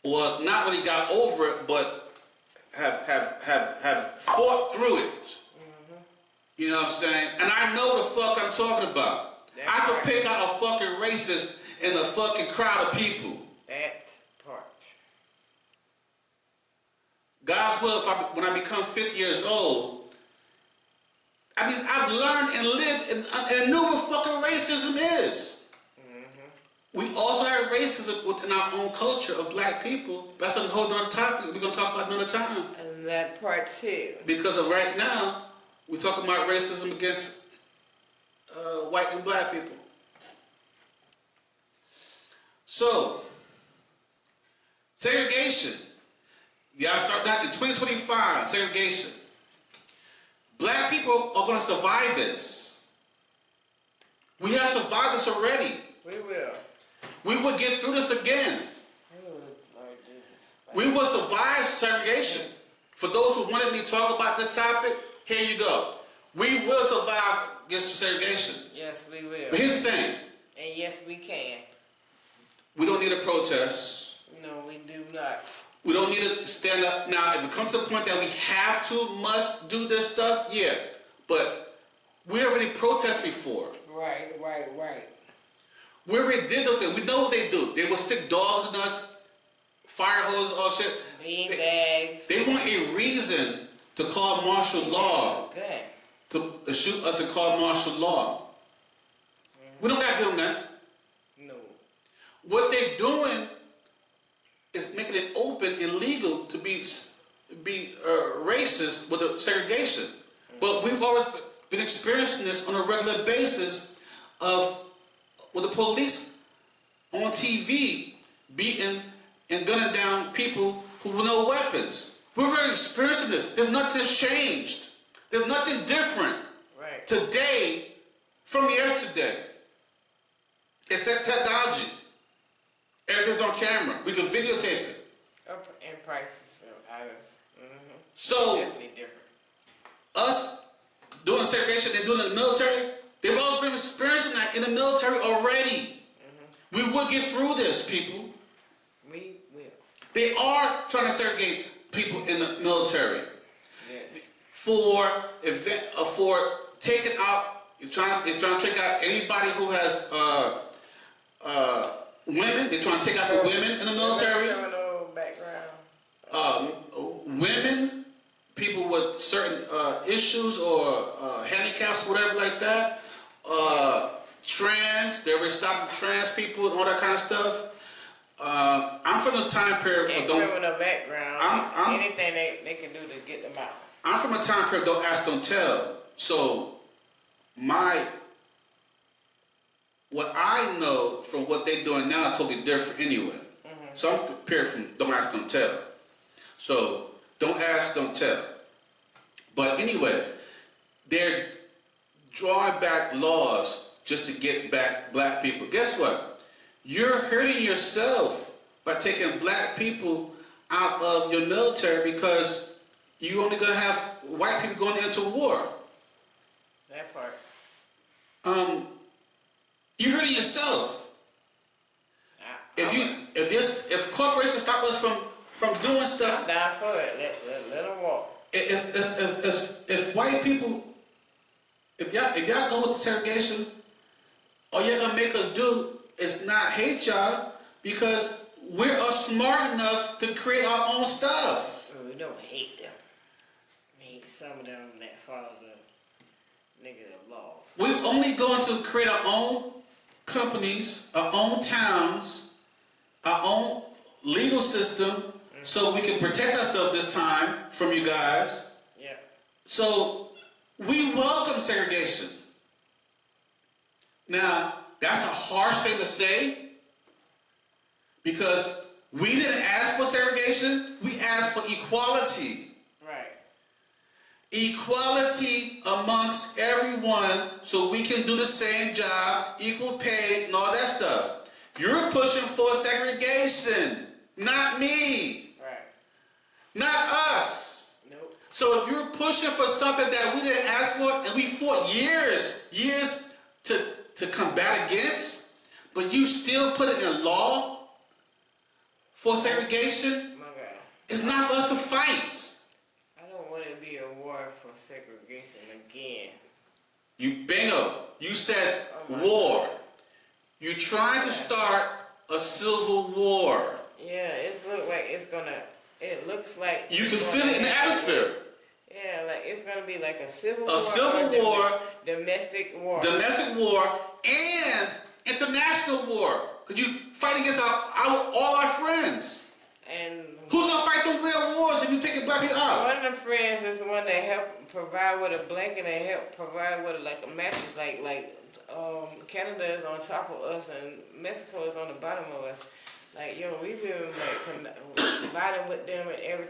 Well, not really got over it, but have fought through it. Mm-hmm. You know what I'm saying? And I know the fuck I'm talking about. I could pick out a fucking racist in a fucking crowd of people. That part. God's will, when I become 50 years old, I mean, I've learned and lived and knew what fucking racism is. Mm-hmm. We also have racism within our own culture of black people. That's a whole other topic we're going to talk about another time. And that part too. Because of right now, we're talking about racism against white and black people. So, Segregation. You gotta start that in 2025. Segregation. Black people are going to survive this. We have survived this already. We will. We will get through this again. Lord Jesus. We will survive segregation. For those who wanted me to talk about this topic, here you go. We will survive against segregation. Yes, we will. But here's the thing. And yes, we can. We don't need a protest. No, we do not. We don't need to stand up. Now, if it comes to the point that we have to, must do this stuff, yeah. But we already protested before. Right. We already did those things. We know what they do. They will stick dogs in us, fire hoses, all shit. Bean bags. They want a reason to call martial law. Good. To shoot us and call martial law. We don't got to give them that. No. What they're doing is making it open and legal to be racist with the segregation. But we've always been experiencing this on a regular basis of with the police on TV beating and gunning down people who with no weapons. We're very experiencing this. There's nothing changed. There's nothing different today from yesterday. Except technology. Everything's on camera. We can videotape it. And prices of items. Mm-hmm. So, definitely different. us doing segregation and doing it in the military, they've all been experiencing that in the military already. Mm-hmm. We will get through this, people. We will. They are trying to segregate people in the military. Yes. For taking out, it's trying to take out anybody who has women. They're trying to take out the women in the military. Criminal background. Women, people with certain issues or handicaps, whatever like that. Trans, they were stopping trans people and all that kind of stuff. I'm from the time period. And criminal background. Anything they can do to get them out. I'm from a time period. Don't ask, don't tell. So what I know from what they're doing now is totally different anyway. Mm-hmm. So I'm prepared from don't ask, don't tell. So don't ask, don't tell. But anyway, they're drawing back laws just to get back black people. Guess what? You're hurting yourself by taking black people out of your military because you're only going to have white people going into war. That part. You're hurting yourself. If corporations stop us from doing stuff, I'm down for it. Let them walk. If white people, if y'all go with the segregation, all you're gonna make us do is not hate y'all because we're smart enough to create our own stuff. We don't hate them. We hate some of them that follow the negative laws. We're only going to create our own companies, our own towns, our own legal system, so we can protect ourselves this time from you guys. Yeah. So we welcome segregation. Now, that's a harsh thing to say because we didn't ask for segregation. We asked for equality. Right. Equality amongst everyone so we can do the same job, equal pay, and all that stuff. You're pushing for segregation, not me. Right. Not us. Nope. So if you're pushing for something that we didn't ask for and we fought years to combat against, but you still put it in law for segregation, My God. it's not for us to fight. I don't want it to be a war for segregation again. You bingo. You said war. God. You're trying to start a civil war. Yeah, it looks like You can feel it in the atmosphere. Yeah, like it's gonna be like a civil war. A civil war. Domestic war. Domestic war and international war. Because you fight against all our friends. And who's gonna fight them real wars if you taking black people out? one of the friends is the one that helped provide with a blanket and help provide with like a mattress. Canada is on top of us and Mexico is on the bottom of us. Like, yo, we been like colliding with them and everything.